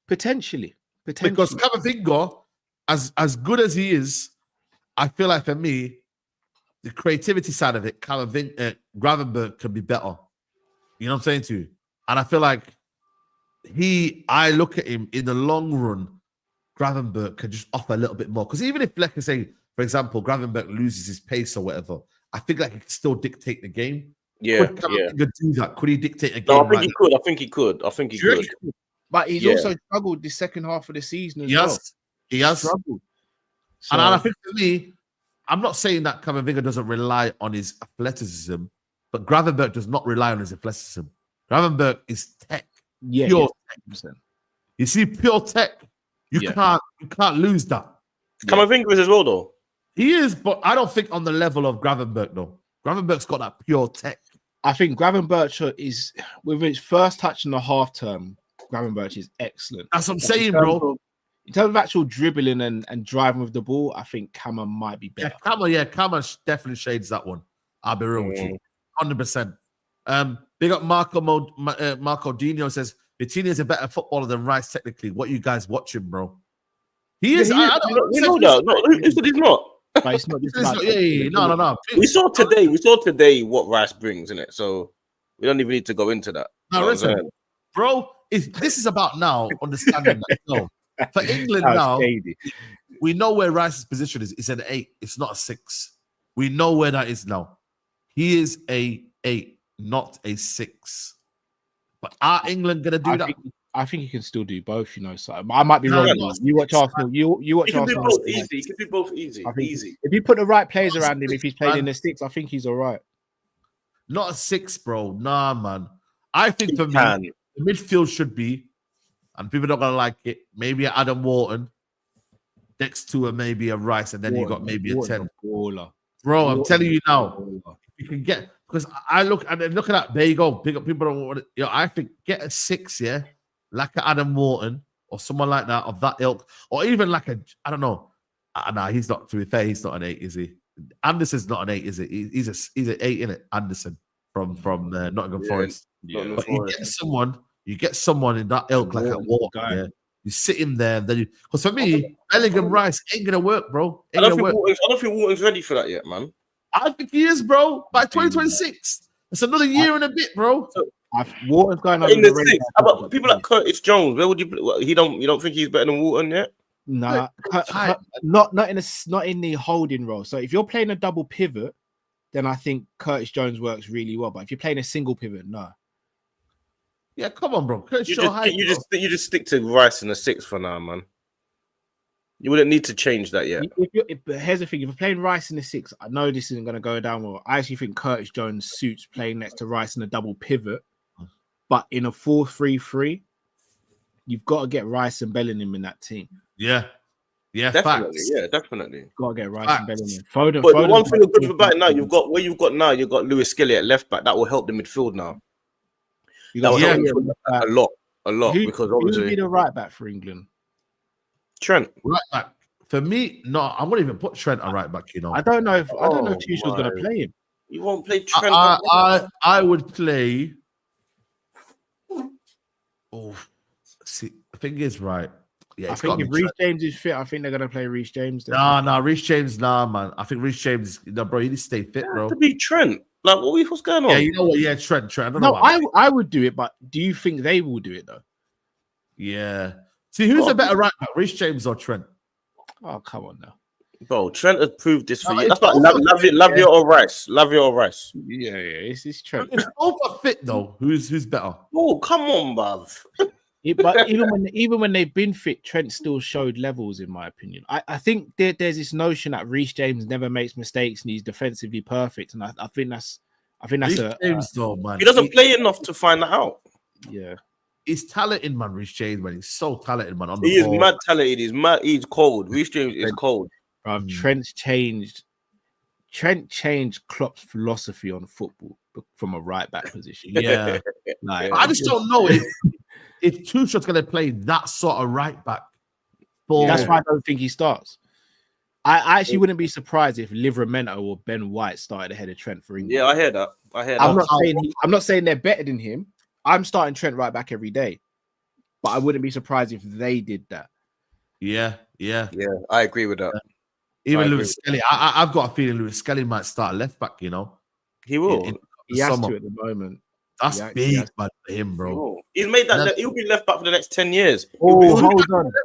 Potentially. Because Camavinga, as good as he is, I feel like for me, the creativity side of it, Gravenberch can be better. You know what I'm saying to you? And I feel like I look at him in the long run, Gravenberch can just offer a little bit more. Because even if, let's say, for example, Gravenberch loses his pace or whatever, I think like he can still dictate the game. Yeah, could Camavinga do that? Could he dictate a game? No, I think he could. I think he could. But he's also struggled the second half of the season as well. He has struggled. So, and I think for me, I'm not saying that Camavinga doesn't rely on his athleticism, but Gravenberch does not rely on his athleticism. Gravenberch is tech. Pure tech. You see, pure tech. You can't lose that. Camavinga is as well, though. He is, but I don't think on the level of Gravenberch, though. Gravenberch's got that pure tech. I think Gravenberch is, with his first touch in the half term, Gravenberch is excellent. That's what I'm saying, bro. In terms of actual dribbling and driving with the ball, I think Cama might be better. Cama definitely shades that one. I'll be real with you. 100%. Big up Marco Dino says, Vitinha is a better footballer than Rice, technically. What you guys watching, bro? He is. I know that. Who said he's not? But it's not just no. We saw today what Rice brings in it, so we don't even need to go into that. No, listen. bro. This is about now understanding that. No, for England now, we know where Rice's position is. It's an 8. It's not a 6. We know where that is now. He is a 8, not a 6. But are England gonna do that? I think he can still do both. You know, so I might be wrong. You watch Arsenal. You watch Arsenal. Both easy. He can do both easy. Easy. If you put the right players around him, if he's playing in the 6, I think he's all right. Not a 6, bro. Nah, man. I think for me, the midfield should be, and people are not gonna like it. Maybe Adam Wharton next to maybe a Rice, and then you got maybe a 10. Bro, I'm telling you now, you can get, because I look and then look at that. There you go. Big up. People don't want it. You know, I think get a 6, yeah, like a Adam Wharton or someone like that of that ilk, or even like a, I don't know. Nah, he's not. To be fair, he's not an 8, is he? Anderson's not an 8, is it? He's an 8 in it. Anderson from Nottingham Forest. Yeah. But you get someone in that ilk like a Wharton. Yeah. You sit him there, and then because for me, Bellingham Rice ain't gonna work, bro. I don't think Wharton's ready for that yet, man. I think he is, bro. By 2026, it's another year and a bit, bro. Wharton's going on in the 6. How about people like Curtis Jones? Where would you? You don't think he's better than Wharton yet? Nah, not in the holding role. So if you're playing a double pivot, then I think Curtis Jones works really well. But if you're playing a single pivot, no. Yeah, come on, bro. You just stick to Rice in the 6 for now, man. You wouldn't need to change that yet. But here's the thing: if you're playing Rice in the 6, I know this isn't going to go down well. I actually think Curtis Jones suits playing next to Rice in a double pivot. But in a 4-3-3, you've got to get Rice and Bellingham in that team. Yeah, definitely. Facts. Yeah, definitely. Got to get Rice and Bellingham. Foden, but the one thing you're good for back now, you've got Lewis Skelly at left back. That will help the midfield now. That will help a lot because obviously who would be the right back for England? Trent, right back. For me, no, I wouldn't even put Trent on right back. You know, I don't know if Tuchel's going to play him. You won't play Trent. I would play. Oh, see, the thing is, right? Yeah, I think if Reece James is fit, I think they're going to play Reece James. Nah, Reece James, man. I think Reece James, bro, you need to stay fit, bro. To be Trent, like what's going on? Yeah, you know what? Yeah, Trent. I don't know. I would do it, but do you think they will do it though? Yeah. See, who's a better right back, Reece James or Trent? Oh, come on now. Bro, Trent has proved this for you. That's like Lavia or Rice. Yeah, it's Trent. If both are fit though, who's better? Oh, come on, bruv. But even when they've been fit, Trent still showed levels, in my opinion. I think there's this notion that Reece James never makes mistakes and he's defensively perfect, and I think that's Reece James though, man. He doesn't play enough to find that out. Yeah. He's talented, man. Reece James, man. He's so talented, man. He is mad talented. He's mad. He's cold. Reece James is cold. Trent changed Klopp's philosophy on football from a right back position. Yeah, I just don't know if Tuchel's going to play that sort of right back. That's why I don't think he starts. I actually wouldn't be surprised if Livramento or Ben White started ahead of Trent for England. Yeah, I hear that. I'm not saying they're better than him. I'm starting Trent right back every day, but I wouldn't be surprised if they did that. Yeah. I agree with that. Even Lewis Skelly, I've got a feeling Lewis Skelly might start left back. You know, he will. He has to at the moment. That's big, man, for him, bro. He's made that. He'll be left back for the next 10 years. Oh,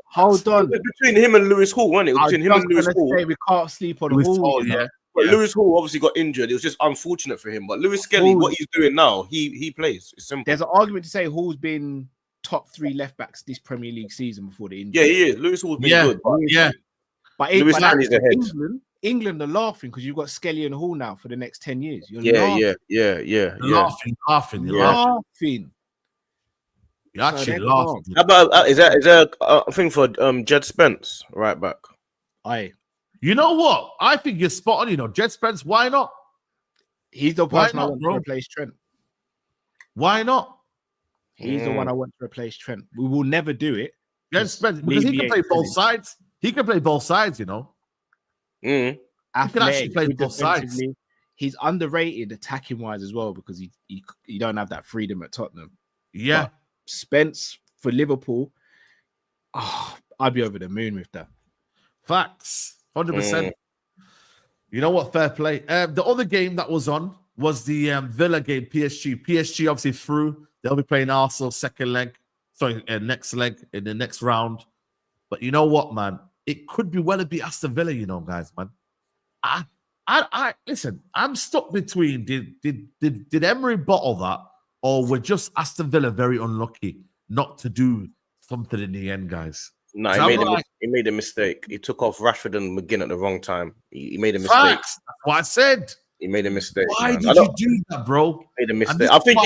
hold on. Between him and Lewis Hall, wasn't it? Between him and Lewis Hall. We can't sleep on Hall. Yeah. But Lewis Hall obviously got injured. It was just unfortunate for him. But Lewis Skelly, what he's doing now, he plays. It's simple. There's an argument to say Hall's been top 3 left backs this Premier League season before the injury. Yeah, he is. Lewis Hall's been good. But England are laughing because you've got Skelly and Hall now for the next 10 years. You're laughing. You're actually laughing. How about is there a thing for Jed Spence right back? Aye. You know what? I think you're spot on. You know, Jed Spence. Why not? He's the person I want to replace Trent. Why not? He's the one I want to replace Trent. We will never do it. Jed Spence, because he can play both sides. He can play both sides, you know. He can actually play both sides. He's underrated attacking wise as well because he don't have that freedom at Tottenham. Yeah. But Spence for Liverpool, I'd be over the moon with that. Facts. 100%. You know what? Fair play. The other game that was on was the Villa game, PSG. PSG obviously through. They'll be playing Arsenal second leg. Sorry, next leg in the next round. But you know what, man? It could be well be Aston Villa, you know, guys, man. I listen, I'm stuck between did Emery bottle that, or were just Aston Villa very unlucky not to do something in the end, guys? No, he made a mistake. He took off Rashford and McGinn at the wrong time. He made a mistake. Facts. That's what I said. He made a mistake. Why did you do that, bro? He made a mistake. I think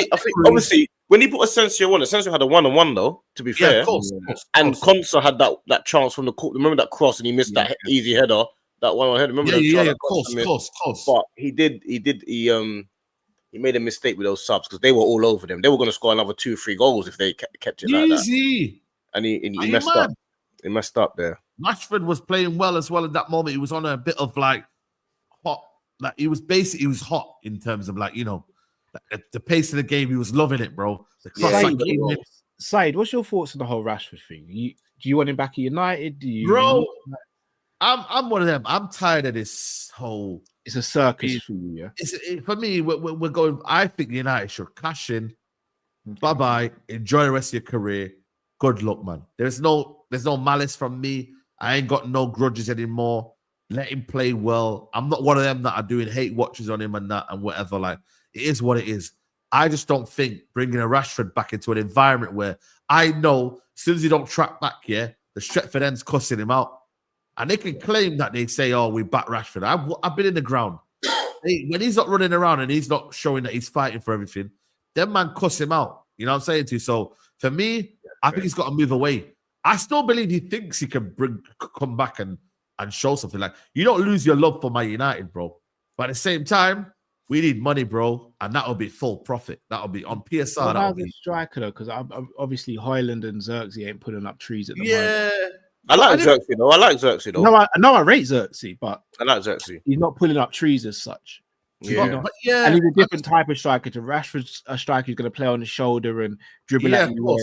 obviously when he put Asensio on, Asensio had a 1-on-1 though. To be fair, of course. And Konsa had that chance from the court. Remember that cross, and he missed that easy header. That one header. Remember? Of course. But he made a mistake with those subs because they were all over them. They were going to score another 2-3 goals if they kept it like that. And he messed up. He messed up there. Rashford was playing well as well at that moment. He was on a bit of like hot. Like he was hot in terms of like, you know, the pace of the game. He was loving it, bro. Saeed, what's your thoughts on the whole Rashford thing? Do you want him back at United? Bro, I'm one of them. I'm tired of this whole. It's a circus for you, yeah. For me, we're going. I think United should cash in. Okay. Bye. Enjoy the rest of your career. Good luck, man. There's no malice from me. I ain't got no grudges anymore. Let him play well. I'm not one of them that are doing hate watches on him and that and whatever. Like, it is what it is. I just don't think bringing a Rashford back into an environment where I know as soon as he don't track back, the Stretford end's cussing him out. And they can claim that they say, oh, we back Rashford. I've been in the ground. When he's not running around and he's not showing that he's fighting for everything, them man cuss him out. You know what I'm saying to you? So for me, I think he's got to move away. I still believe he thinks he can come back and show something. Like, you don't lose your love for my United, bro. But at the same time, we need money, bro, and that'll be full profit. That'll be on PSR. What about the striker, though? Because obviously Højlund and Xerxes ain't putting up trees at the moment. Yeah. I like Xerxes, though. No, I rate Xerxes, but I like Xerxes. He's not pulling up trees as such. Yeah. And he's a different type of striker to Rashford's a striker who's going to play on the shoulder and dribble at you.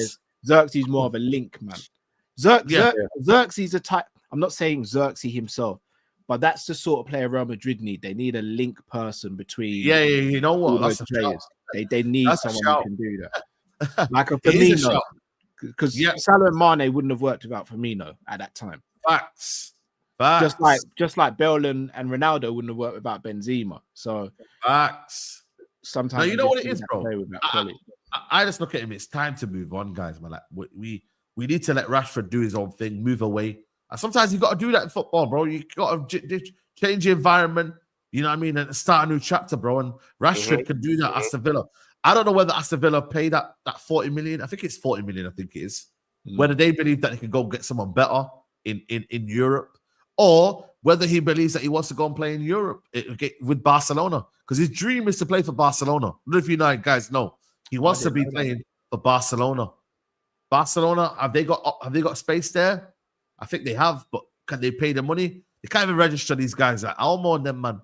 Xerxes is more of a link, man. Xerxes a type. I'm not saying Xerxes himself, but that's the sort of player Real Madrid need. They need a link person between. Yeah. You know what? Those players. They need someone who can do that. Like a Firmino. Because Salah and Mane wouldn't have worked without Firmino at that time. Facts. Just like Bale and Ronaldo wouldn't have worked without Benzema. So facts. Sometimes you know what it is, bro. I just look at him. It's time to move on, guys. Man, like we need to let Rashford do his own thing, move away. And sometimes you got to do that in football, bro. You got to change the environment. You know what I mean? And start a new chapter, bro. And Rashford can do that. Aston Villa. I don't know whether Aston Villa pay that 40 million. I think it's 40 million. I think it is. Whether they believe that they can go get someone better in Europe, or whether he believes that he wants to go and play in Europe with Barcelona, because his dream is to play for Barcelona. I don't know if you guys know, he wants to be playing for Barcelona. Barcelona, have they got space there? I think they have, but can they pay the money? They can't even register these guys at Almo and them, man.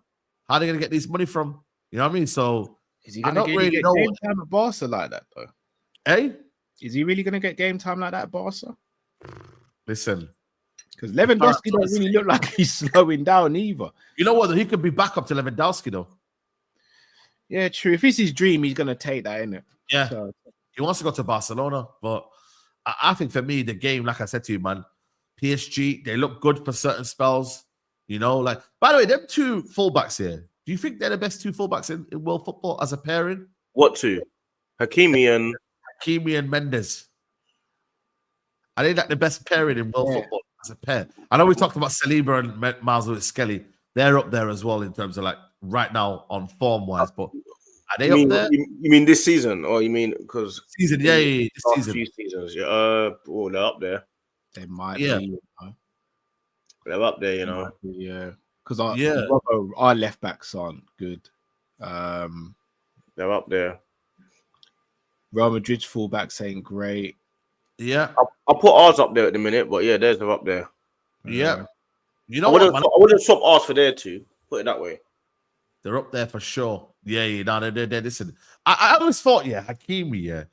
How are they going to get this money from? You know what I mean? So is he going to get game time at Barca like that, though? Hey? Is he really going to get game time like that at Barca? Listen. Because Lewandowski don't really look like he's slowing down either. You know what? He could be back up to Lewandowski, though. Yeah, true. If it's his dream, he's going to take that, innit? Yeah. So. He wants to go to Barcelona. But I think for me, the game, like I said to you, man, PSG, they look good for certain spells. You know, like, by the way, them two fullbacks here, do you think they're the best two fullbacks in world football as a pairing? What two? Hakimi and Mendes. Are they like the best pairing in world football as a pair? I know we talked about Saliba and Miles Lewis-Skelly. They're up there as well in terms of like right now on form-wise, but are they up there? You mean this season? Or you mean because season? Yeah, this season. Few seasons, yeah. They're up there. They might be. They're up there, you know. Yeah. Because our left backs aren't good. They're up there. Real Madrid's fullbacks ain't great. Yeah. I'll put ours up there at the minute, but yeah, they're up there. Yeah. You know I wouldn't swap ours for their two. Put it that way. They're up there for sure. Yeah, they're listen. I always thought, Hakimi, I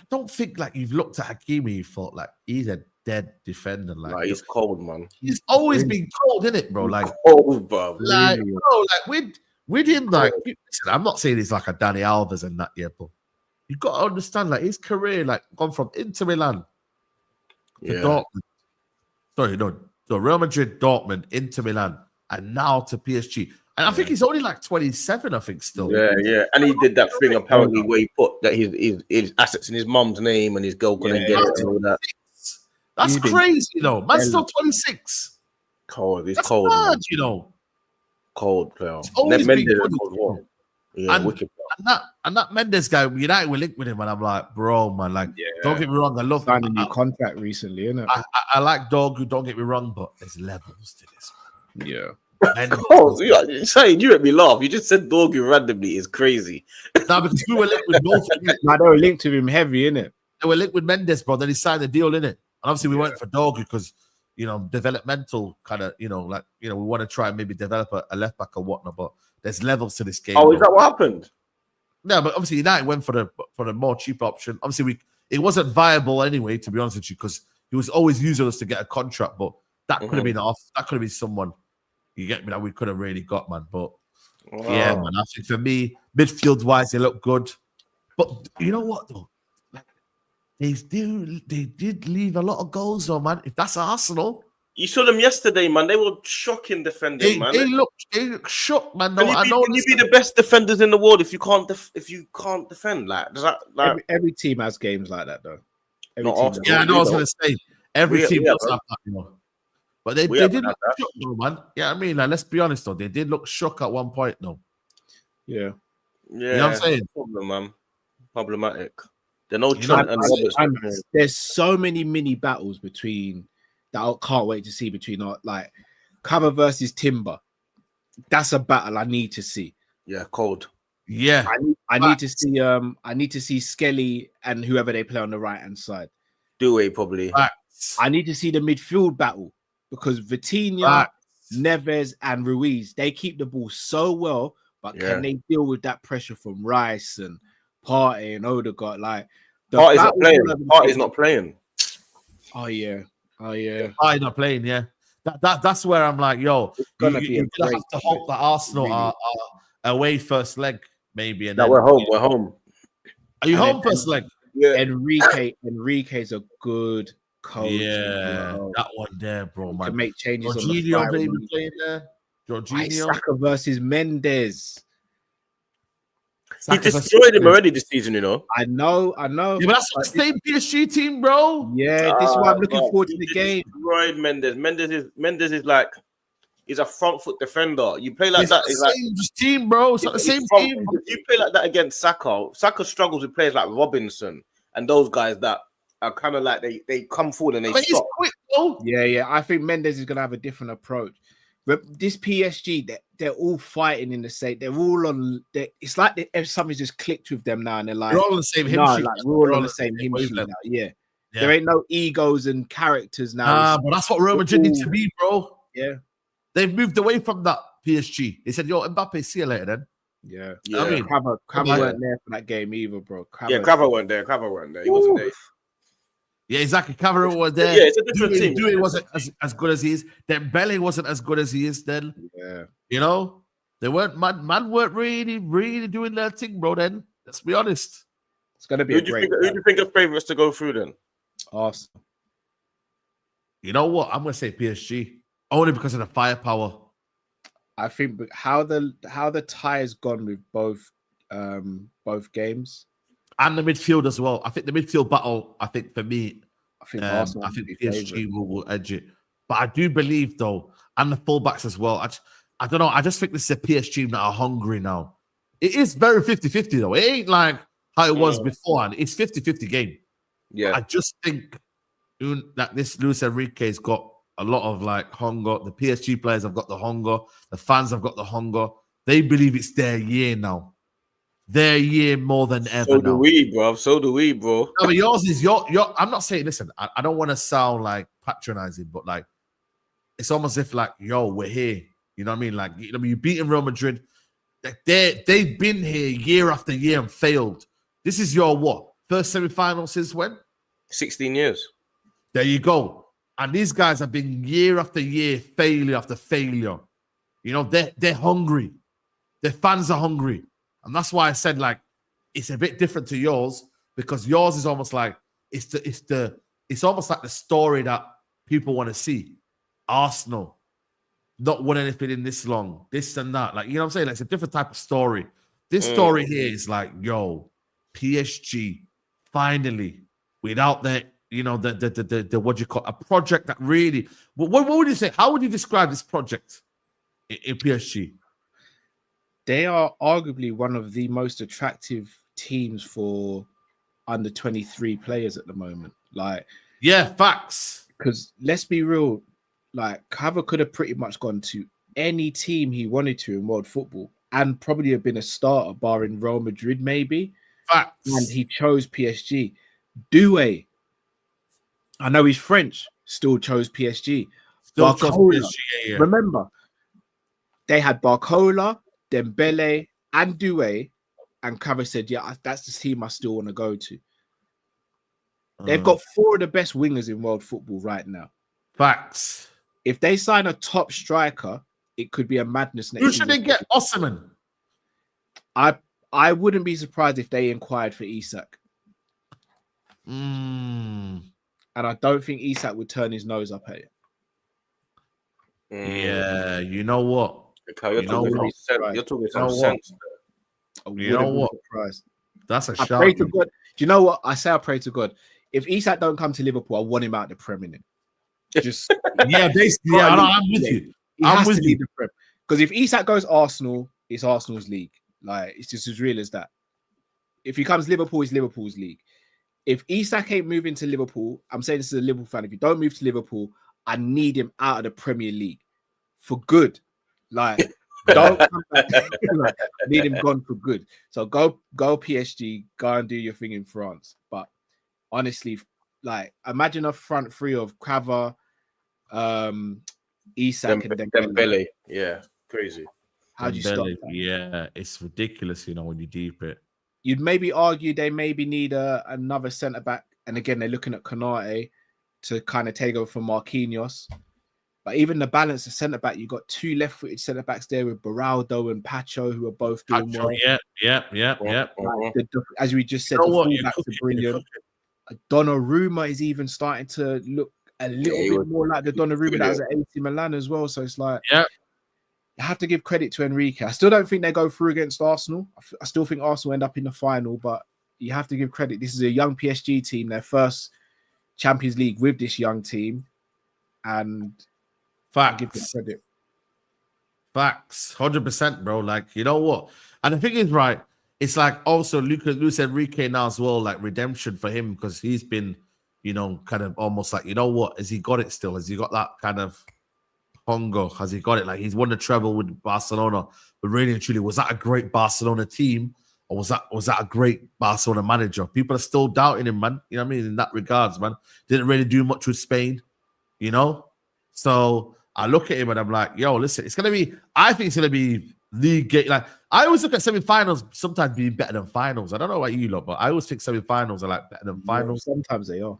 don't think like you've looked at Hakimi, you thought like he's a dead defender. Like he's cold, man. He's always been cold, isn't it, bro? Like cold, bro. Like, bro, like with him, like, listen, I'm not saying he's like a Danny Alves and that yet, but you got to understand, like, his career, like, gone from Inter Milan to Dortmund. Sorry, no. So Real Madrid, Dortmund, Inter Milan, and now to PSG. And I think he's only like 27, I think, still. Yeah. And he did that thing apparently where he put that his assets in his mum's name and his girl couldn't get it and all that. That's crazy, you know. Man's still 26. Cold. It's That's cold. hard, you know. Cold player. It's always been good. Yeah, and, wicked. and that Mendes guy, United were linked with him, and I'm like, bro, man, like, don't get me wrong, I love signed a new contract recently, innit? I like Dogu, don't get me wrong, but there's levels to this, man. Yeah. Saeed, you made me laugh. You just said Dogu randomly is crazy. Now because we were linked with both of them. Now they were linked to him heavy, innit? They were linked with Mendes, bro. Then he signed a deal, innit? And obviously we went for Dogu because, you know, developmental kind of, you know, like, you know, we want to try and maybe develop a left back or whatnot, but there's levels to this game. Oh, is that what happened? No, but obviously United went for the more cheap option. Obviously, it wasn't viable anyway, to be honest with you, because he was always using us to get a contract, but that could have been off. That could have been someone, you get me, that we could have really got, man. But yeah, man, I think for me, midfield wise, they look good. But you know what though? Like, they did leave a lot of goals though, man. If that's Arsenal. You saw them yesterday, man. They were shocking defending, man. They look shocked, man. Can you be the best defenders in the world if you can't defend? Like, does that like every team has games like that, though. I know. I was gonna say every team does have that, you know. But they did look shook, though, man. Yeah, I mean, like, let's be honest though, they did look shook at one point, though. Yeah. You know what I'm saying? Problem, man. Problematic. They're no Trent and Roberts. There's so many mini battles between. I can't wait to see between like Cover versus Timber. That's a battle I need to see. Yeah, cold. Yeah, I need to see. I need to see Skelly and whoever they play on the right hand side. Dewey probably. I need to see the midfield battle because Vitinha, Neves, and Ruiz, they keep the ball so well, but can they deal with that pressure from Rice and Partey and Odegaard? Like Partey's not playing. Partey's not playing. Oh yeah. I'm not playing, yeah. That's where I'm like, yo, you're gonna have to hope that Arsenal are away first leg, maybe. And no, then, we're home. We're home. Are you home first leg? Yeah. Enrique's a good coach. Yeah, that one there, bro. Man, to make changes. Jorginho maybe playing there. Jorginho. Saka versus Mendes. He destroyed him already this season, you know. I know. Yeah, but that's the same PSG team, bro. Yeah, this is why I'm looking forward to the game. Destroyed Mendes. Mendes is like, he's a front foot defender. You play like that, it's the same team, bro. It's not the same team. You play like that against Saka. Saka struggles with players like Robinson and those guys that are kind of like they come forward and they stop. He's quick, bro. Yeah. I think Mendes is gonna have a different approach. But this PSG, they're all fighting in the same. They're all on. It's like something's just clicked with them now, and they're like, we're all on the same hymn sheet. Like, we're all on the same hymn sheet now. Yeah. There ain't no egos and characters now. But that's what Real Madrid needs to be, bro. Yeah, they've moved away from that PSG. They said, "Yo, Mbappe, see you later." Then. Yeah. I mean, Cravo weren't there for that game either, bro. Cravo weren't there. He wasn't there. Yeah, exactly. Cavaro was there. Yeah, it's a different team. Dewey wasn't as good as he is. Then Belly wasn't as good as he is then. Yeah. You know? They weren't man weren't really doing their thing, bro. Then let's be honest. It's gonna be who do you think are favourites to go through then? Arsenal. You know what? I'm gonna say PSG. Only because of the firepower. I think how the tie has gone with both games. And the midfield as well. I think the midfield battle, I think for me, I think PSG will edge it. But I do believe, though, and the fullbacks as well. I don't know. I just think this is a PSG team that are hungry now. It is very 50-50, though. It ain't like how it was before. And it's 50-50 game. Yeah. I just think that this Luis Enrique's got a lot of like hunger. The PSG players have got the hunger. The fans have got the hunger. They believe it's their year now. Their year more than ever. So do we, bro. No, but yours is your. I'm not saying. Listen, I don't want to sound like patronizing, but like it's almost if like, yo, we're here. You know what I mean? Like, you know, you beating Real Madrid. Like they've been here year after year and failed. This is your what? First semi-final since when? 16 years. There you go. And these guys have been year after year, failure after failure. You know, they're hungry. their fans are hungry. And that's why I said, like, it's a bit different to yours, because yours is almost like it's almost like the story that people want to see. Arsenal not won anything in this long, this and that. Like, you know what I'm saying? Like, it's a different type of story. This story here is like, yo, PSG finally, without the, you know, the what you call a project that really, what would you say? How would you describe this project in PSG? They are arguably one of the most attractive teams for under 23 players at the moment. Like, yeah, facts. Because let's be real, like, Kava could have pretty much gone to any team he wanted to in world football and probably have been a starter, barring Real Madrid, maybe. Facts. And he chose PSG. Doué, I know he's French, still chose PSG. Still chose PSG, yeah. Remember, they had Barcola, Dembele, and Doué, and Kava said, yeah, that's the team I still want to go to. They've got 4 of the best wingers in world football right now. Facts. If they sign a top striker, it could be a madness next season. Who should they get? Osimhen. I wouldn't be surprised if they inquired for Isak. And I don't think Isak would turn his nose up at it. Yeah, you know what? You're talking some sense. You know what? That's a shout. Pray to God. Do you know what? I say I pray to God. If Isak don't come to Liverpool, I want him out the Premier. Just yeah, basically. Yeah, I'm with you. I'm with you. Because if Isak goes Arsenal, it's Arsenal's league. Like, it's just as real as that. If he comes Liverpool, it's Liverpool's league. If Isak ain't moving to Liverpool, I'm saying this as a Liverpool fan. If you don't move to Liverpool, I need him out of the Premier League for good. Like, don't come back. Like, I need him gone for good. So go PSG, go and do your thing in France. But honestly, like, imagine a front three of Kava, Isak, and Dembele. Yeah, crazy. How do you stop that? Yeah, it's ridiculous, you know, when you deep it. You'd maybe argue they maybe need another centre back, and again they're looking at Konate to kind of take over from Marquinhos. But even the balance of centre back, you got 2 left-footed centre backs there with Beraldo and Pacho, who are both doing well. Yeah. As we just said, the fullbacks are brilliant. Donnarumma is even starting to look a little bit more like the Donnarumma that was at AC Milan as well. So it's like, you have to give credit to Enrique. I still don't think they go through against Arsenal. I still think Arsenal end up in the final, but you have to give credit. This is a young PSG team, their first Champions League with this young team. And give them credit. Facts. 100%, bro. Like, you know what? And the thing is, right, it's like also Luis Enrique now as well, like redemption for him, because he's been, you know, kind of almost like, you know what? Has he got it still? Has he got that kind of hunger? Has he got it? Like, he's won the treble with Barcelona, but really and truly, was that a great Barcelona team, or was that a great Barcelona manager? People are still doubting him, man. You know what I mean? In that regards, man, didn't really do much with Spain, you know. So I look at him and I'm like, yo, listen, it's gonna be. I think it's gonna be league game. Like, I always look at semi-finals sometimes being better than finals. I don't know about you lot, but I always think semi-finals are like better than finals. Sometimes they are.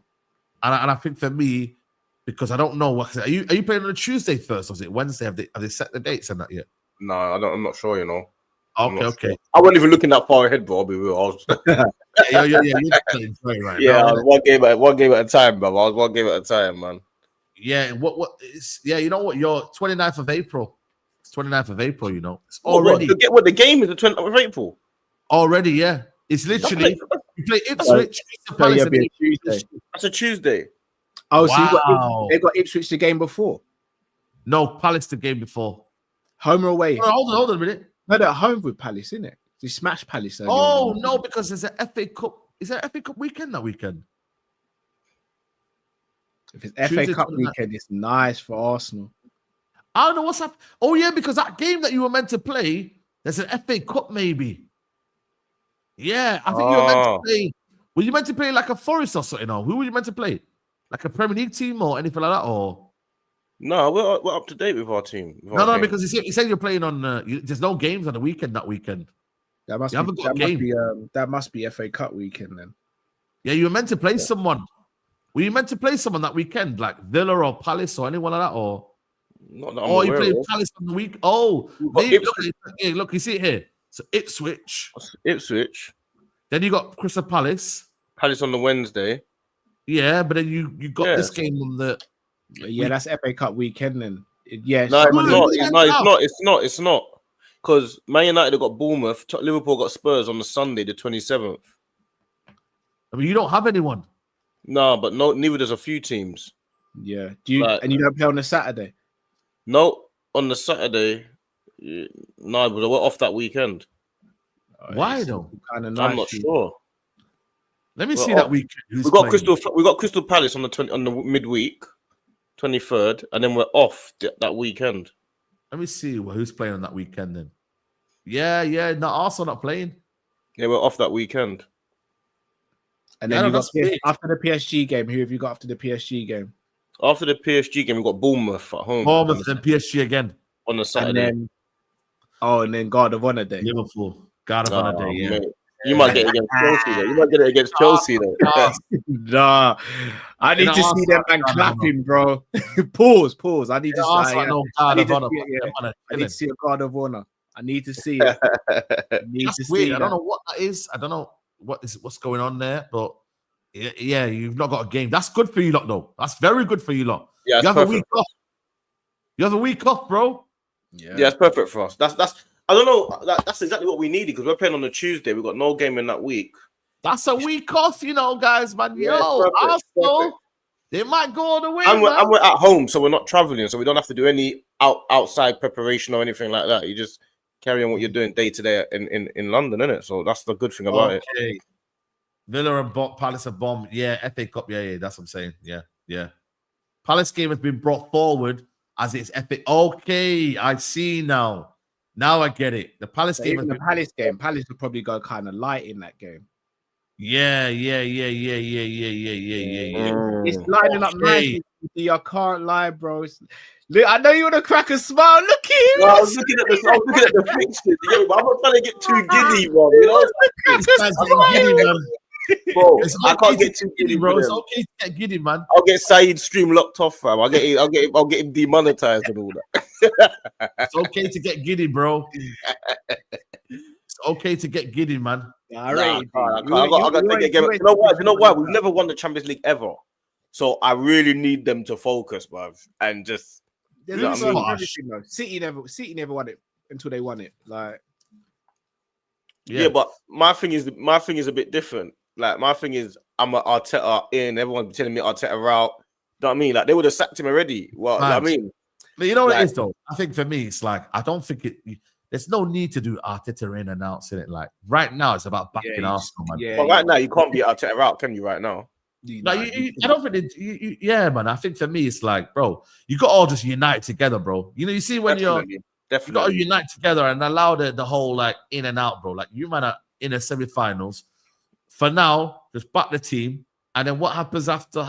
And I think for me, because I don't know what are you playing on a Tuesday first, or is it Wednesday? Have they set the dates and that yet? No, I'm not sure, you know. Okay. Sure. I wasn't even looking that far ahead, bro. I'll be real. Yeah. Right yeah, now, one game at a time, bro. I was one game at a time, man. Yeah, what is you know what? You're 29th of April. It's 29th of April, you know. It's already the game is the 20th of April. Already, yeah. It's literally you play Ipswich. That's a Tuesday. Oh, wow. So they got Ipswich the game before? No, Palace the game before. Home or away? Oh, hold on a minute. No, they're at home with Palace, isn't it? They smashed Palace. Oh, no, because there's an FA Cup. Is there an FA Cup weekend that weekend? If it's FA Cup weekend, it's nice for Arsenal. I don't know what's up. Oh, yeah, because that game that you were meant to play, there's an FA Cup maybe. Yeah, I think you were meant to play. Were you meant to play like a Forest or something? Or who were you meant to play? Like a Premier League team or anything like that? Or no, we're up to date with our team. Because he said you're playing on. There's no games on the weekend that weekend. That must be FA Cup weekend then. Yeah, you were meant to play someone. Were you meant to play someone that weekend, like Villa or Palace or anyone like that? Or Not that I'm Oh, you aware play of. Palace on the week. Oh, We've got maybe Ipswich. look, you see it here. So Ipswich. Ipswich. Then you got Crystal Palace. Palace on the Wednesday. Yeah, but then you got Yeah. this game on the Yeah, that's FA Cup weekend then. Yeah, No, someone it's not. Because Man United have got Bournemouth, Liverpool got Spurs on the Sunday, the 27th. I mean, you don't have anyone. No, but neither does a few teams. Yeah. Do you and you don't play on a Saturday? No, on the Saturday. No, but we're off that weekend. Why though? Kind of nice. I'm not sure. Let me see that weekend. We got Crystal Palace on the midweek, 23rd, and then we're off that weekend. Let me see who's playing on that weekend then. Yeah. No, Arsenal not playing. Yeah, we're off that weekend. And then you got after the PSG game. Who have you got after the PSG game? After the PSG game, we got Bournemouth at home. Bournemouth, then PSG again on the Saturday. And then God of Honor Day. Liverpool. God of Honor Day. Yeah. Mate. You might get it against Chelsea though. You might get it against Chelsea though. Nah, I need to see them man clapping, bro. Pause. I need to see. I need to see a God of Honor. I need to see it. That's weird. I don't know what that is. I don't know what's going on there, but yeah, you've not got a game. That's good for you lot, though. That's very good for you lot. Yeah, you have a week off. You have a week off, bro. Yeah, it's perfect for us. That's. I don't know. That's exactly what we needed because we're playing on a Tuesday. We've got no game in that week. That's a week off, guys, man. Arsenal, they might go all the way. And we're at home, so we're not traveling, so we don't have to do any outside preparation or anything like that. You just carry on what you're doing day to day in London, innit? So that's the good thing about it. Villa and Palace have bombed. Yeah, FA Cup. Yeah. That's what I'm saying. Yeah. Palace game has been brought forward as it's FA. Okay, I see now. Now I get it. The Palace game. The Palace game. Palace will probably go kind of light in that game. Yeah. It's lining up nicely. I can't lie, bro. Look, I know you want to crack a smile. Look at him. No, I was looking at the fixtures. Yeah, but I'm not trying to get too giddy, bro. Bro, I can't get too giddy, bro. It's okay to get giddy, man. I'll get Saeed stream locked off, fam. I'll get him demonetized and all that. It's okay to get giddy, bro. It's okay to get giddy, man. I got to get. You know why? We've never won the Champions League ever, so I really need them to focus, bruv, and just. City never won it until they won it. Like, yeah, but my thing is a bit different. Like, my thing is, I'm an Arteta in. Everyone's telling me Arteta out. You know what I mean? Like, they would have sacked him already. Well, I mean, but you know what it is though. I think for me, it's like I don't think it. There's no need to do Arteta in and out. It like right now, it's about backing Arsenal, man. Yeah, but right now, you can't be Arteta out, can you? Right now. I don't think yeah, man. I think for me, it's like, bro, you got all just unite together, bro. You see when you got to unite together and allow the whole like in and out, bro. Like you man are in the semi-finals. For now, just back the team, and then what happens after,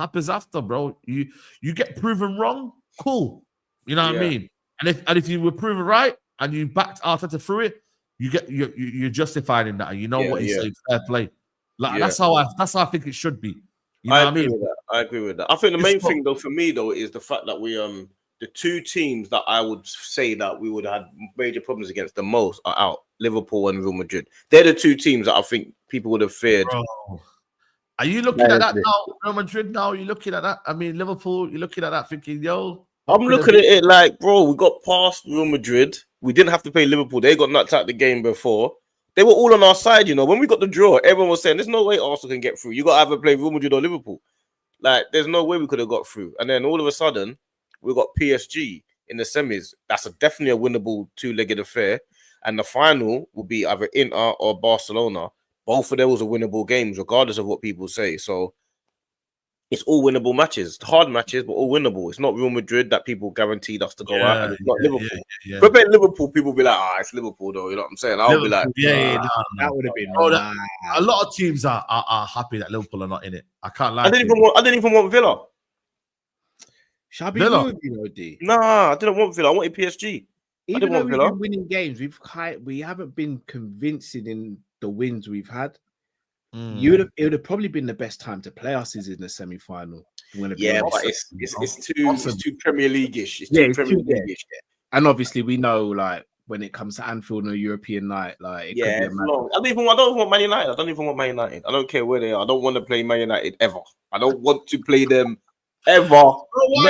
bro. You get proven wrong, cool. You know what I mean? And if you were proven right and you backed Arteta through it, you're justified in that. And you know what he's saying, fair play. Like that's how I think it should be. You know I agree with that. I think the main thing though for me though is the fact that we the two teams that I would say that we would have had major problems against the most are out. Liverpool and Real Madrid. They're the two teams that I think people would have feared. Bro. Are you looking at that now? Real Madrid now? You're looking at that? I mean, Liverpool, you're looking at that thinking, yo. I'm looking at it like, bro, we got past Real Madrid. We didn't have to play Liverpool. They got knocked out the game before. They were all on our side, When we got the draw, everyone was saying, there's no way Arsenal can get through. You got to either play Real Madrid or Liverpool. Like, there's no way we could have got through. And then all of a sudden, we got PSG in the semis. That's definitely a winnable two-legged affair. And the final will be either Inter or Barcelona. Both of those are winnable games, regardless of what people say. So it's all winnable matches, hard matches, but all winnable. It's not Real Madrid that people guaranteed us to go out, and it's not Liverpool. If we're playing Liverpool, people will be like, it's Liverpool, though. You know what I'm saying? I'll be like, that would have been. A lot of teams are happy that Liverpool are not in it. I can't lie. I didn't even want Villa. Shall I be real with you, D? Nah, I didn't want Villa. I wanted PSG. Even though we've been winning games, we haven't been convincing in the wins we've had. It would have probably been the best time to play us is in the semi-final. I'm gonna be Yeah, honest. but it's too Premier League-ish. It's Yeah, too it's Premier too- yeah. League-ish. And obviously, we know like when it comes to Anfield on a European night, like it could Yeah, be a it's matter. long. I don't even want Man United. I don't even want Man United. I don't care where they are. I don't want to play Man United ever. I don't want to play them ever. why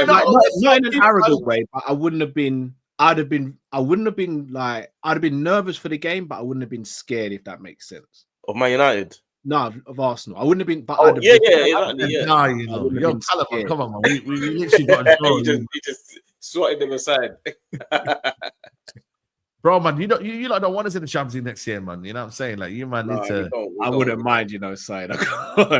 Like, not? not in an arrogant way, but I wouldn't have been. I would have been nervous for the game, but I wouldn't have been scared, if that makes sense. Of Man United. No, of Arsenal. I wouldn't have been. But Oh, I'd have yeah, been, exactly. Yeah. Nah, you I know. wouldn't Yo, have been Callum, scared. come on, man. We literally got a draw. he just swatted them aside. Bro, man, you don't want us in the Champions League next year, man. You know what I'm saying? Like, you man need to. I wouldn't mind, side. Bro,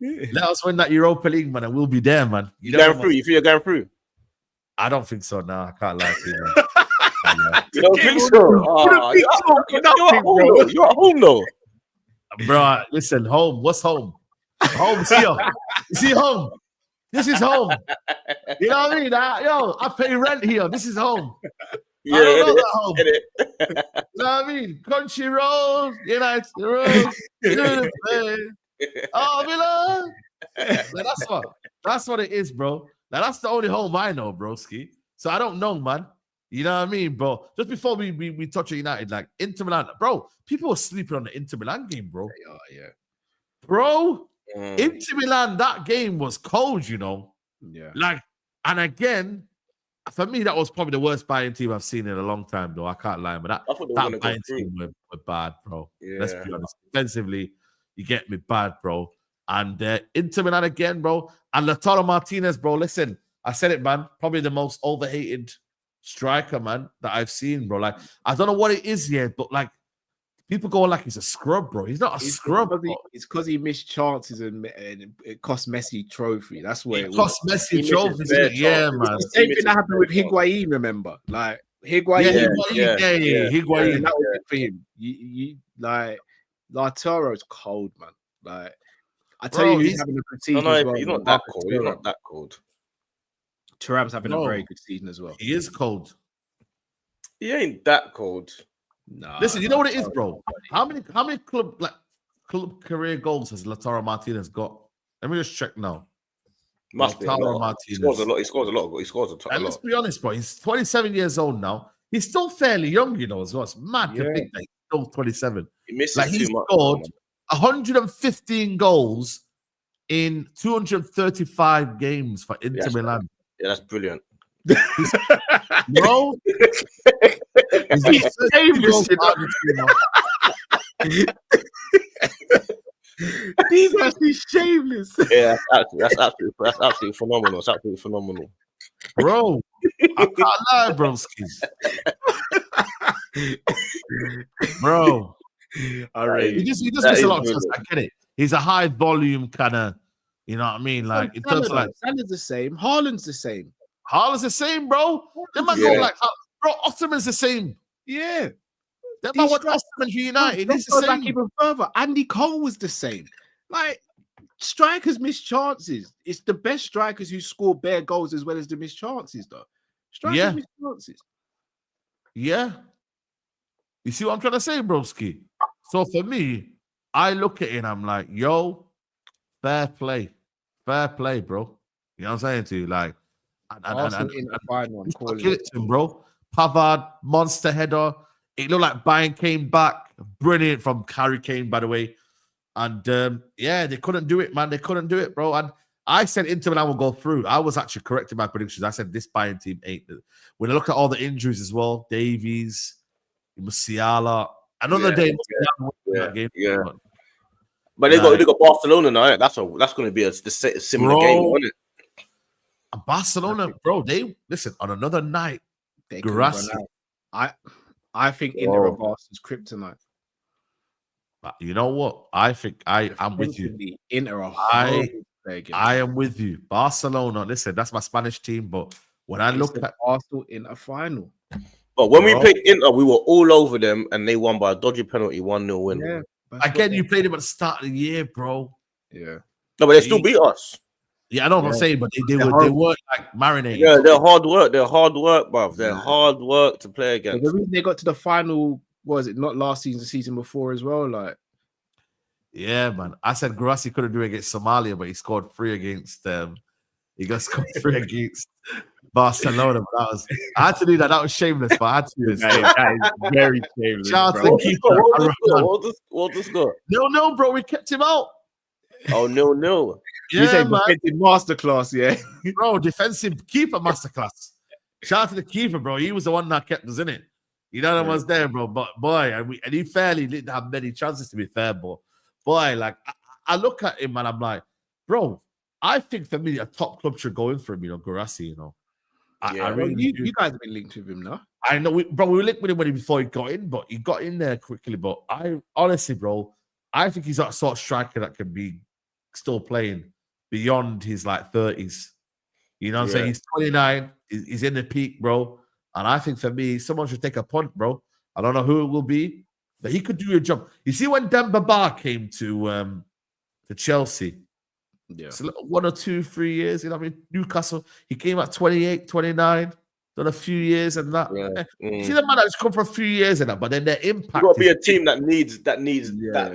let us win that Europa League, man, and we'll be there, man. You going through? You feel you're going through? I don't think so. Nah, I can't lie to you, man. You don't think so? You're at home, though. Bro, listen, home. What's home? Home's here. You see, home. This is home. You know what I mean? I pay rent here. This is home. Yeah, I don't know that home. You know what I mean? Country road, United road. Oh, Villa. That's what it is, bro. Now that's the only home I know, broski. So I don't know, man. You know what I mean, bro? Just before we touch on United, like Inter Milan, bro. People were sleeping on the Inter Milan game, bro. Yeah. Bro, Inter Milan, that game was cold, you know. Yeah. Like, and again, for me, that was probably the worst Bayern team I've seen in a long time, though. I can't lie, but that Bayern team were bad, bro. Yeah. Let's be honest. Defensively, you get me bad, bro. And Inter Milan again, bro. And Lautaro Martinez, bro. Listen, I said it, man. Probably the most overhated striker, man, that I've seen, bro. Like, I don't know what it is yet, but like, people go like he's a scrub, bro. He's not a scrub. It's because he missed chances and it cost Messi trophy. That's what it cost Messi trophies. Yeah, man. The same thing that happened with Higuain, remember? Like Higuain. Higuain. That was it for him. You like Lautaro's cold, man. Like I tell you, he's having a good season. He's not that cold. He's not that cold. Thuram's having a very good season as well. He is cold. He ain't that cold. Nah, listen, you know what it is, bro? How many club career goals has Lautaro Martinez got? Let me just check now. Must be a lot. He scores a lot. He scores a lot. He scores a lot. Let's be honest, bro. He's 27 years old now. He's still fairly young, you know, as well. It's mad to think that he's still 27. He misses like he scored 115 goals in 235 games for Inter Milan. Yeah, that's brilliant. Bro, he's shameless. He's actually shameless. Yeah, that's absolutely phenomenal. It's absolutely phenomenal, bro. I can't lie, broskis. Bro, all right. He just misses a lot of trust. I get it. He's a high volume kind of, you know what I mean? Like in terms of like Salah's the same, Haaland's the same. Haaland's the same, bro. They might go like, bro, Ottoman's the same. Yeah. They might want Ottoman United. He's the same. Back even further. Andy Cole was the same. Like, strikers miss chances. It's the best strikers who score bare goals as well as the missed chances, though. Strikers miss chances. Yeah. You see what I'm trying to say, broski? So for me, I look at it and I'm like, yo, fair play, bro. You know what I'm saying to you? Like, and give it to him, bro. Pavard, monster header. It looked like Bayern came back. Brilliant from Harry Kane, by the way. And they couldn't do it, man. They couldn't do it, bro. And I said Inter Milan will go through. I was actually correct in my predictions. I said this Bayern team ain't. When I look at all the injuries as well, Davies, Musiala, another day. But they got Barcelona now. That's going to be a similar game, isn't it? Barcelona, bro. They listen on another night. I think Inter are Barca's kryptonite. You know what? I think I'm with you. Inter are I am with you. Barcelona. Listen, that's my Spanish team. But when I look at Arsenal in a final, but when we played Inter, we were all over them, and they won by a dodgy penalty, 1-0 win. Yeah. Again, you played them at the start of the year, bro. Yeah. No, but they still beat us. Yeah, I know what I'm saying, but they weren't like marinated. Yeah, they're hard work. They're hard work, bruv. They're hard work to play against. The reason they got to the final, was it not last season, the season before as well? Like, Yeah, man. I said Guirassy couldn't do it against Somalia, but he scored 3 against he got scored 3 against Barcelona. But I had to do that. That was shameless, but I had to do it. That is very shameless, Shout out to bro. the keeper. What's the score? No, bro. We kept him out. Oh, no. You Yeah, say man. defensive masterclass, yeah. Bro, defensive keeper masterclass. Shout out to the keeper, bro. He was the one that kept us in it. You know that was there, bro. But boy, and he fairly didn't have many chances to be fair, but boy, like I look at him and I'm like, bro, I think for me a top club should go in for him, Guirassy, I really you guys have been linked with him, no? I know, we were linked with him before he got in, but he got in there quickly. But I honestly, bro, I think he's that sort of striker that can be still playing beyond his like 30s. You know what I'm saying? He's 29, he's in the peak, bro. And I think for me, someone should take a punt, bro. I don't know who it will be, but he could do a job. You see, when Demba Ba came to Chelsea, it's 1 or 2, 3 years, you know what I mean? Newcastle, he came at 28, 29, done a few years and that. You see the man that's come for a few years and that, but then their impact. You've got to be a team that needs that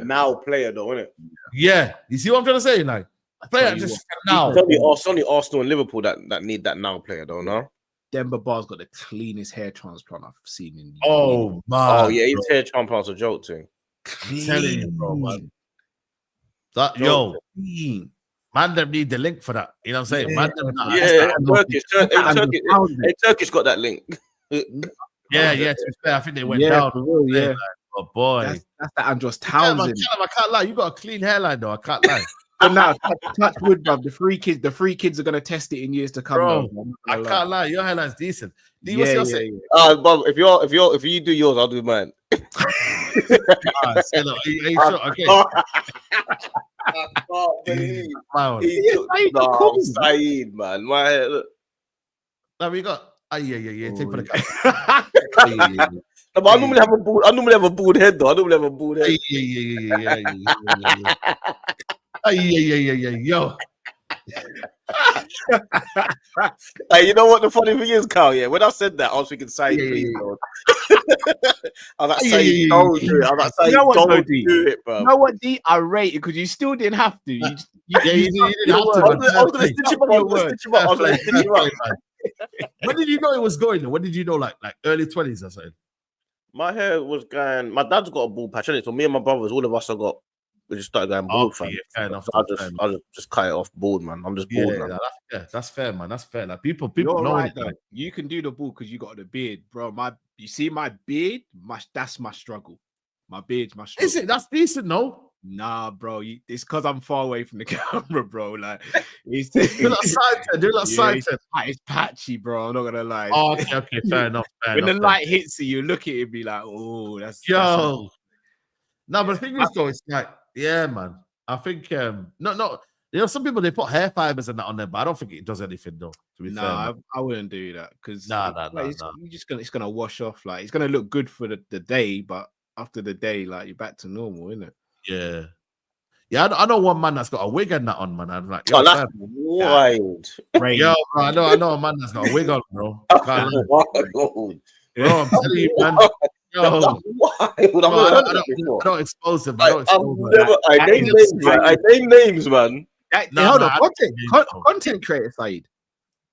now player, though, isn't it? Yeah. You see what I'm trying to say? Like, a player just now. It's only Arsenal and Liverpool that need that now player, though, no? Demba Ba's got the cleanest hair transplant I've seen in. Oh, man. Oh, yeah, his hair transplant's a joke, too. I'm telling you, bro, man. That, man, them need the link for that. You know what I'm saying? Man, Turkish got that link. Yeah, to be fair, I think they went down. Yeah. Oh, boy. That's the Andros Townsend. I can't lie. You got a clean hairline, though. I can't lie. But now, touch wood, bro. The three kids are gonna test it in years to come. Bro, I can't lie. Your hairline's decent. Bob, if you do yours, I'll do mine. Okay. Saeed, man. My hair, look. Now we got. Yeah. Take for the camera. No, but I normally have a bald head, though. Yeah. Yo. Hey, you know what the funny thing is, Carl? Yeah, when I said that, I was thinking, Saeed, please, bro. I was like, Saeed, don't do it. I was like, Saeed, don't do it, bro. You know what, D? I rate it because you still didn't have to. You didn't have to. I was going to stitch him up. When did you know it was going? When did you know, like early 20s or something? My hair was going. My dad's got a bald patch, so me and my brothers, all of us have got. We just started going bald, fam. Fair enough. I just cut it off bald, man. I'm just bald, man. That's fair, man. That's fair. Like people know right, it. You can do the bald because you got the beard, bro. You see my beard? That's my struggle. My beard's my struggle. Is it? That's decent, no? Nah, bro. It's because I'm far away from the camera, bro. Like, do that side turn. It's patchy, bro. I'm not gonna lie. Oh, okay, fair enough. When the light hits you look at it and be like, oh, that's no, but the thing is, though, it's like, yeah, man. I think no. Some people they put hair fibers and that on there, but I don't think it does anything though. To be fair, I wouldn't do that because it's gonna wash off. Like, it's gonna look good for the day, but after the day, like, you're back to normal, isn't it? Yeah. I know one man that's got a wig and that on, man. I'm like, yo, that's wild. Yo, bro, I know a man that's got a wig on, bro. Bro, I'm telling you, man. Yo, I don't expose them. I name names, man. Hold on, content creator, Saeed.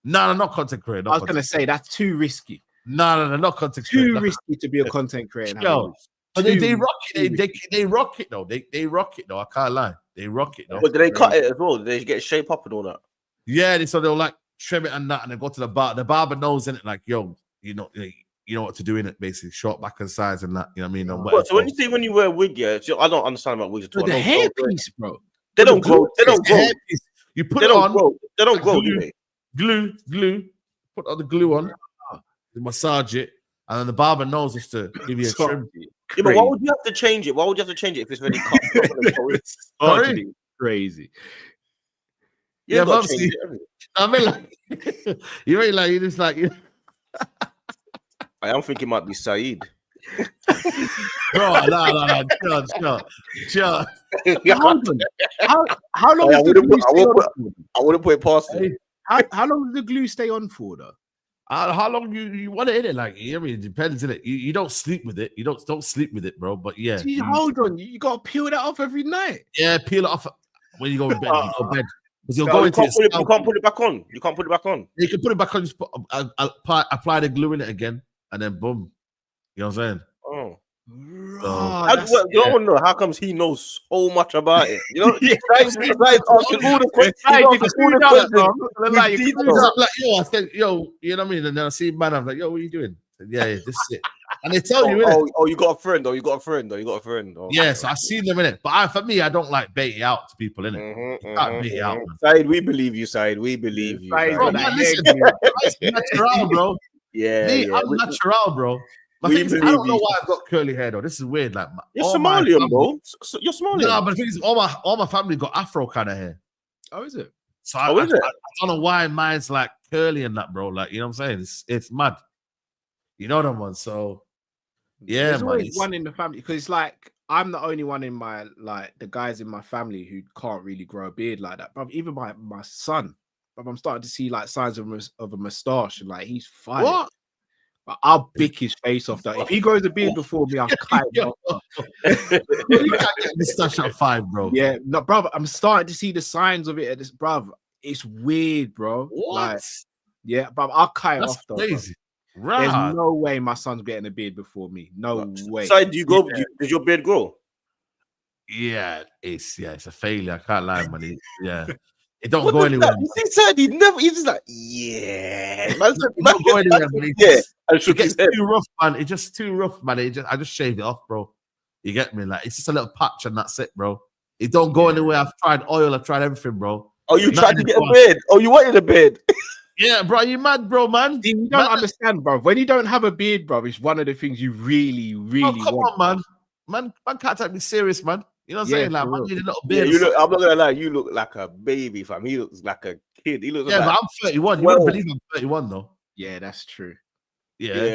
No, not content creator. I was gonna say that's too risky. No, not content creator. Too risky to be a content creator. Yo, but they rock it. They rock it though. They rock it though. I can't lie. They rock it though. But do they cut it as well? Do they get shape up and all that? Yeah, so they'll like trim it and that, and they go to the bar. The barber knows in it, like, yo, you know what to do in it, basically, short back and sides and that. You know what I mean? So when you wear a wig, I don't understand about wigs at all. The hairpiece, bro. They don't grow. You put it on. They don't grow, do they? Glue. Put all the glue on. You massage it, and then the barber knows just to give you a trim. Yeah, but why would you have to change it? If it's already cut? Crazy. Yeah, but I mean, like, you ain't like, you just like, you. I am thinking it might be Saeed. Bro, no, sure. How long? I wouldn't put it past him. How long does the glue stay on for, though? How long you want it in it? Like, I mean, it depends, innit? You don't sleep with it. You don't sleep with it, bro. But yeah, Gee, hold on. You got to peel that off every night. yeah, peel it off when you go to bed. You go to bed because you'll No, go you into can't, it. you can't put it back on. You can't put it back on. You can put it back on. Just apply the glue in it again, and then boom. You know what I'm saying? Oh. So, You don't want to know how comes he knows so much about it. You know, Yeah. guys asking all the questions. Hey, All you the screwed up, questions. bro. I'm not gonna lie, you With screwed detail. up. I'm like, yo, I said, yo, you know what I mean? And then I see man, I'm like, yo, what are you doing? I said, yeah, this is it. And they tell you, innit? Oh, you got a friend, or you got a friend, or you got a friend. Oh. Yeah, so I seen them in it. But for me, I don't like bait it out to people, innit? You can't bait it out, man. Saeed, we believe you, Saeed. We believe you. Saeed, Saeed. Bro, man, listen, it's natural, bro. Yeah, Me, yeah. I'm natural, bro. My we thing is, I believe don't know you. why I've got curly hair though. This is weird. Like, You're all my Somalian, family- bro. You're Somalian. No, but the thing is, all my family got afro kind of hair. Oh, is it? So Oh, I is it? don't know why mine's like curly and that, bro. Like, you know what I'm saying? It's mad. You know that one. So yeah, There's man. always one in the family because it's like I'm the only one in my the guys in my family who can't really grow a beard like that. But even my son, but I'm starting to see like signs of a mustache and like he's fine. What? But I'll bick his face off that. If he grows a beard before me, I'll cut him off. You can't get mustache at 5, bro. Yeah, no, brother. I'm starting to see the signs of it at this, brother. It's weird, bro. What? Like, yeah, but I'll cut it That's off though. crazy. Bro. There's Right. no way my son's getting a beard before me. No way. Saeed, do you go? Does your beard grow? Yeah, it's a failure. I can't lie, man. Yeah. It don't What go does anywhere. that- You see, Saeed, he's just like, yeah. Man, It don't go anywhere, man. Yeah, I It shook gets his head. too rough, man. It's just too rough, man. I just shaved it off, bro. You get me? Like, it's just a little patch and that's it, bro. It don't go anywhere. I've tried oil, I've tried everything, bro. Oh, you tried to Nothing get a gone. beard? Oh, you wanted a beard? Yeah, bro. You mad, bro, man? See, you don't Man, understand, bro. When you don't have a beard, bro, it's one of the things you really, really oh, come want. on, man. Man can't take me serious, man. You know what I'm Yeah, saying? Like, for man real. need a little Yeah, beard. or you look. something. I'm not gonna lie. You look like a baby, fam. He looks like a kid. He looks Yeah, like. but I'm 31. You Well- wouldn't believe I'm 31, though. Yeah, that's true. Yeah. Yeah,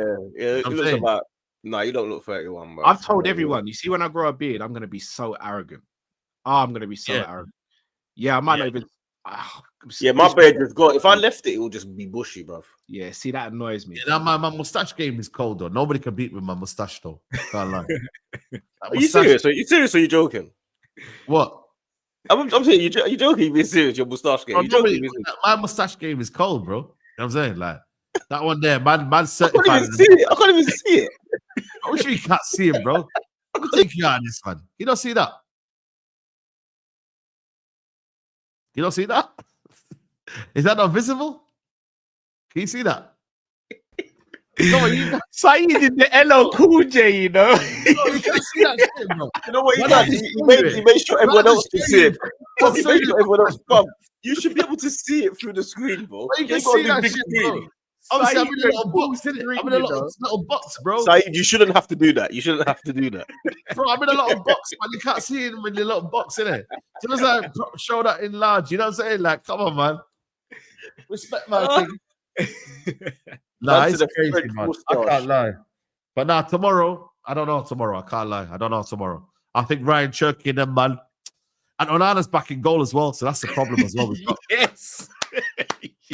he I'm looks saying. about. No, you don't look 31, bro. I've told everyone, you see, when I grow a beard, I'm gonna be so arrogant. Oh, I'm gonna be so Yeah. arrogant. Yeah, I might Yeah. not even. Yeah, my beard just got. If I left it, it would just be bushy, bro. Yeah, see, that annoys me. Yeah, my mustache game is cold, though. Nobody can beat with my mustache, though. Can't lie. That Are you mustache- serious? Are you serious? Or are you joking? What? I'm saying you joking. You being serious? Your mustache game. Bro, You joking? nobody- You being serious? my mustache game is cold, bro. You know what I'm saying? Like, that one there, man I certified. can't even see it. I can't even see it. I wish you can't see him, bro. I'm gonna take you out of this, man. You don't see that? You don't see that? Is that not visible? Can you see that? No, you Saeed in the LL Cool J, you know. you can't see that shit, bro. You know what he Why done? not just He show made, you he it? made sure everyone Why else not can just see show it. you Bro, Just he show made you sure everyone else. Bro, you should be able to see it through the screen, bro. Why you can ain't gotta see do that big shit, screen. bro? Obviously, I'm in a Saeed little went box, full innit? screen, I'm in a you little box, bro. Saeed, you shouldn't have to do that. You shouldn't have to do that. Bro, I'm in a little box, man. You can't see him in the little box, innit? So it's like, show that in large. You know what I'm saying? Like, come on, man. Respect my thing. Nah, Man to it's the crazy, French man. I moustache. can't lie. But now tomorrow, I don't know tomorrow. I can't lie. I don't know tomorrow. I think Ryan Cherky and them, man. And Onana's back in goal as well, so that's the problem as well. We've got. Yes.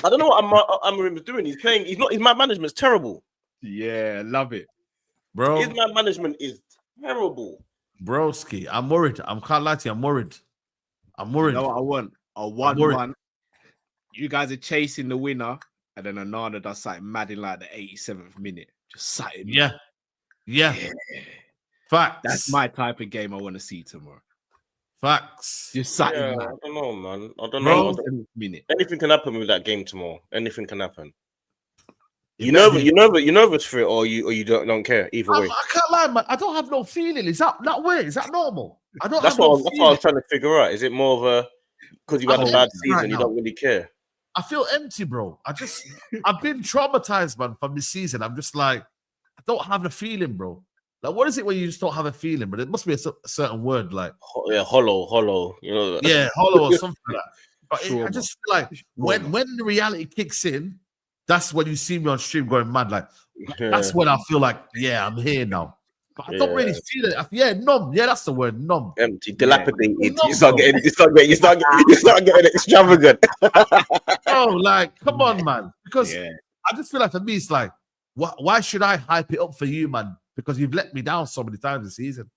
I don't know what Amarim's doing. He's playing. He's not. His man management's terrible. Yeah, love it. Bro, His man management is terrible. broski, I'm worried. I can't lie to you. I'm worried. I'm worried. You know what I want? A worried. 1-1. You guys are chasing the winner, and then Onana does something mad in like the 87th minute. Just something. Yeah. Yeah. Facts. That's my type of game I want to see tomorrow. Facts. Just something Yeah, mad. I don't know, man. I don't Bro. know. 87th minute. Anything can happen with that game tomorrow. Anything can happen. You You know nervous? You nervous for it, or you don't care either way. I can't lie, man. I don't have no feeling. Is that weird? Is that normal? I don't That's have no what I feeling. was trying to figure out. Is it more of a because you've had I'm a bad empty season, right you now. don't really care? I feel empty, bro. I've been traumatized, man, from this season. I'm just like, I don't have a feeling, bro. Like, what is it when you just don't have a feeling? But it must be a certain word, like, Yeah, hollow. You know. yeah, hollow or something like that. But Sure, I man. just feel like when the reality kicks in, that's when you see me on stream going mad. Like, that's when I feel like, yeah, I'm here now. But I don't really feel it. Yeah, numb. Yeah, that's the word, numb. Empty, dilapidated. Yeah. You start getting extravagant. Oh, like, come on, man. Because I just feel like for me, it's like, why should I hype it up for you, man? Because you've let me down so many times this season.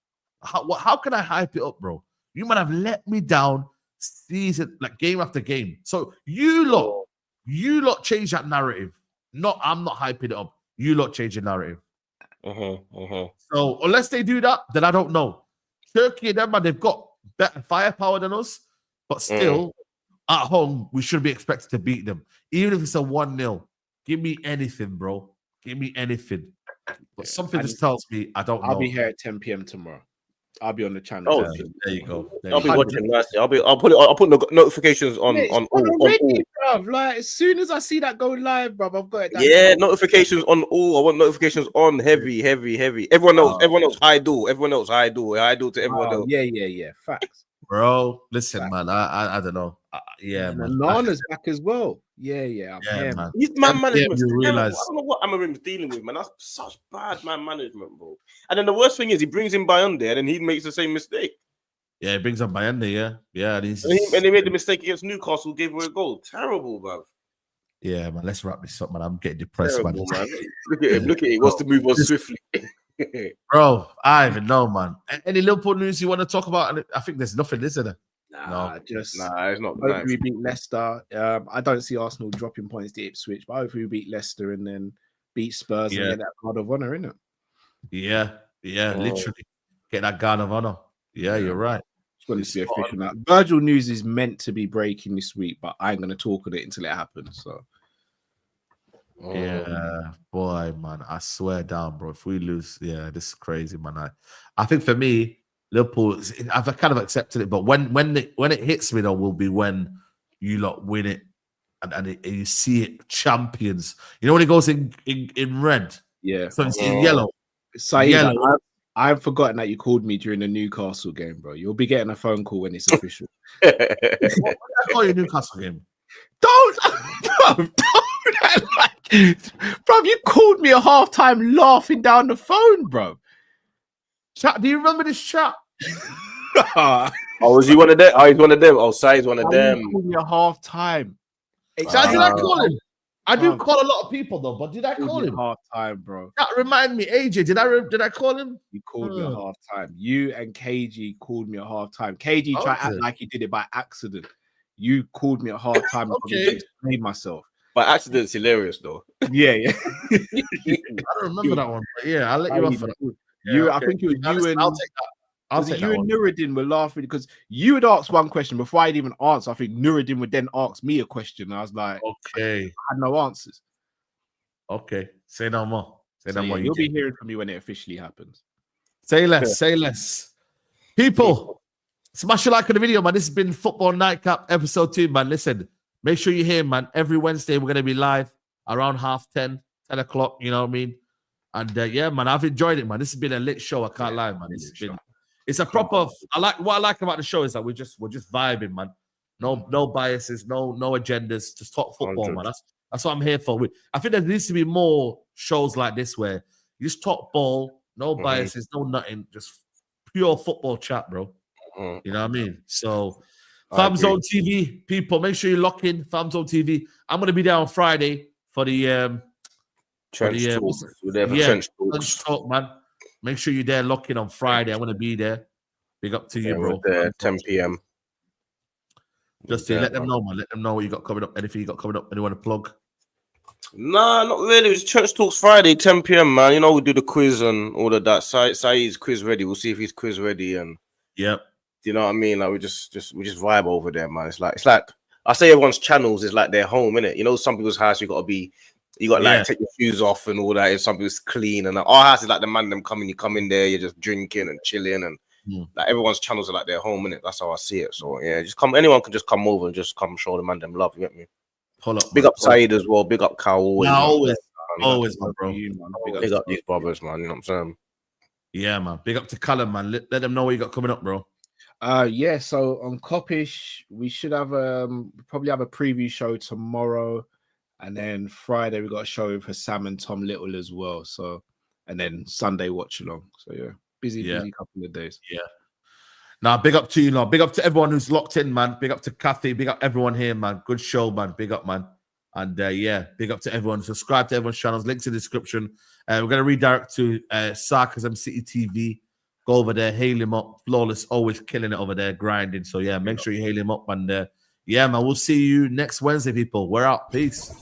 How can I hype it up, bro? You might have let me down season, like game after game. So you lot change that narrative. I'm not hyping it up. You lot change the narrative. So unless they do that, then I don't know. Turkey and them, man, they've got better firepower than us, but still at home, we should be expected to beat them. Even if it's a 1-0. Give me anything, bro. Give me anything. But something just tells me I don't know. I'll be here at 10 p.m. tomorrow. I'll be on the channel. Oh, there you go. I'll be watching nicely. I'll put notifications on all. Bruv. Like as soon as I see that go live, bruv, I've got it. Yeah, notifications on all. I want notifications on heavy. Everyone else high do. Everyone else high do to everyone else. Yeah. Facts. Bro, listen, man. I don't know. Man. Nana's back as well. Yeah, man. He's man management. I don't know what Amarim's dealing with, man. That's such bad man management, bro. And then the worst thing is he brings in Bayern there, and he makes the same mistake. Yeah, he brings up Bayern there, yeah. And he made the mistake against Newcastle, gave away a goal. Terrible, bro. Yeah, man. Let's wrap this up, man. I'm getting depressed, terrible, man. Look at him. He wants to move on swiftly. Bro, I don't even know, man. Any Liverpool news you want to talk about? I think there's nothing, is there? It's not. Hopefully we beat Leicester. I don't see Arsenal dropping points to Ipswich, but hopefully we beat Leicester and then beat Spurs and get that guard of honor, innit? Yeah, literally get that guard of honor. Yeah, you're right. It's going to be official now. Virgil news is meant to be breaking this week, but I ain't going to talk on it until it happens. So. Yeah, boy, man, I swear down, bro. If we lose, this is crazy, man. I think for me, Liverpool, I've kind of accepted it, but when it hits me, though, will be when you lot win it and you see it champions. You know when it goes in red, so it's in yellow. Saeed, I've forgotten that you called me during the Newcastle game, bro. You'll be getting a phone call when it's official. What did I call you Newcastle game? Don't. Bro, you called me a halftime laughing down the phone, bro. Chat, do you remember this chat? Was he one of them? Oh, he's one of them. Oh, Saeed's one of them. You called me a halftime. Did I call him? I do call a lot of people though, but did I call him? Halftime, bro. That remind me, AJ. Did I call him? You called me a halftime. You and KG called me a halftime. KG tried to act like he did it by accident. You called me a halftime. Okay. I explained myself. By accident's hilarious though. Yeah. I don't remember that one, but yeah, I'll let you off for that. I think it was you and I'll take that. You and Nuruddin were laughing because you would ask one question before I'd even answer. I think Nuruddin would then ask me a question. And I was like, okay, I had no answers. Okay, say no more. You'll be hearing from me when it officially happens. Say less. People, smash a like on the video, man. This has been Football Nightcap episode 2, man. Listen, make sure you're here, man. Every Wednesday, we're going to be live around 10 o'clock, you know what I mean? And yeah, man, I've enjoyed it, man. This has been a lit show. I can't lie, man. It's a proper. What I like about the show is that we're just vibing, man. No biases, no agendas. Just talk football, 100. Man. That's what I'm here for. I think there needs to be more shows like this where you just talk ball, no biases, no nothing, just pure football chat, bro. You know what I mean? So, Fam Zone TV, people, make sure you lock in Fam Zone TV. I'm gonna be there on Friday for the Trench talk, man. Make sure you're there, lock in on Friday. I'm gonna be there. Big up to you, bro. 10 p.m. Just to let them know, man. Let them know what you got coming up. Anything you got coming up? Anyone to plug? Nah, not really. It's Church Talks Friday, 10 p.m. Man, you know we do the quiz and all of that. Saeed's quiz ready. We'll see if he's quiz ready. And yep. You know what I mean? Like we just vibe over there, man. It's like I say everyone's channels is like their home, innit? You know, some people's house you got like take your shoes off and all that. And some people's clean, and our house is like the man them coming. You come in there, you're just drinking and chilling, and like everyone's channels are like their home, innit? That's how I see it. So yeah, just come. Anyone can just come over and just come show the man them love. You get me? Pull up. Big up Saeed as well. Big up Cal. Always, my bro. Big up these brothers, man. You know what I'm saying? Yeah, man. Big up to Callum, man. Let them know what you got coming up, bro. Yeah. So on Copish, we should have probably have a preview show tomorrow, and then Friday we got a show with Sam and Tom Little as well. So, and then Sunday watch along. So yeah, busy couple of days. Yeah. Now, big up to you, Big up to everyone who's locked in, man. Big up to Kathy. Big up everyone here, man. Good show, man. Big up, man. And yeah, big up to everyone. Subscribe to everyone's channels. Links in the description. We're going to redirect to Sarcasm City TV. Go over there, hail him up. Flawless, always killing it over there, grinding. So yeah, make sure you hail him up. And yeah, man, we'll see you next Wednesday, people. We're out. Peace.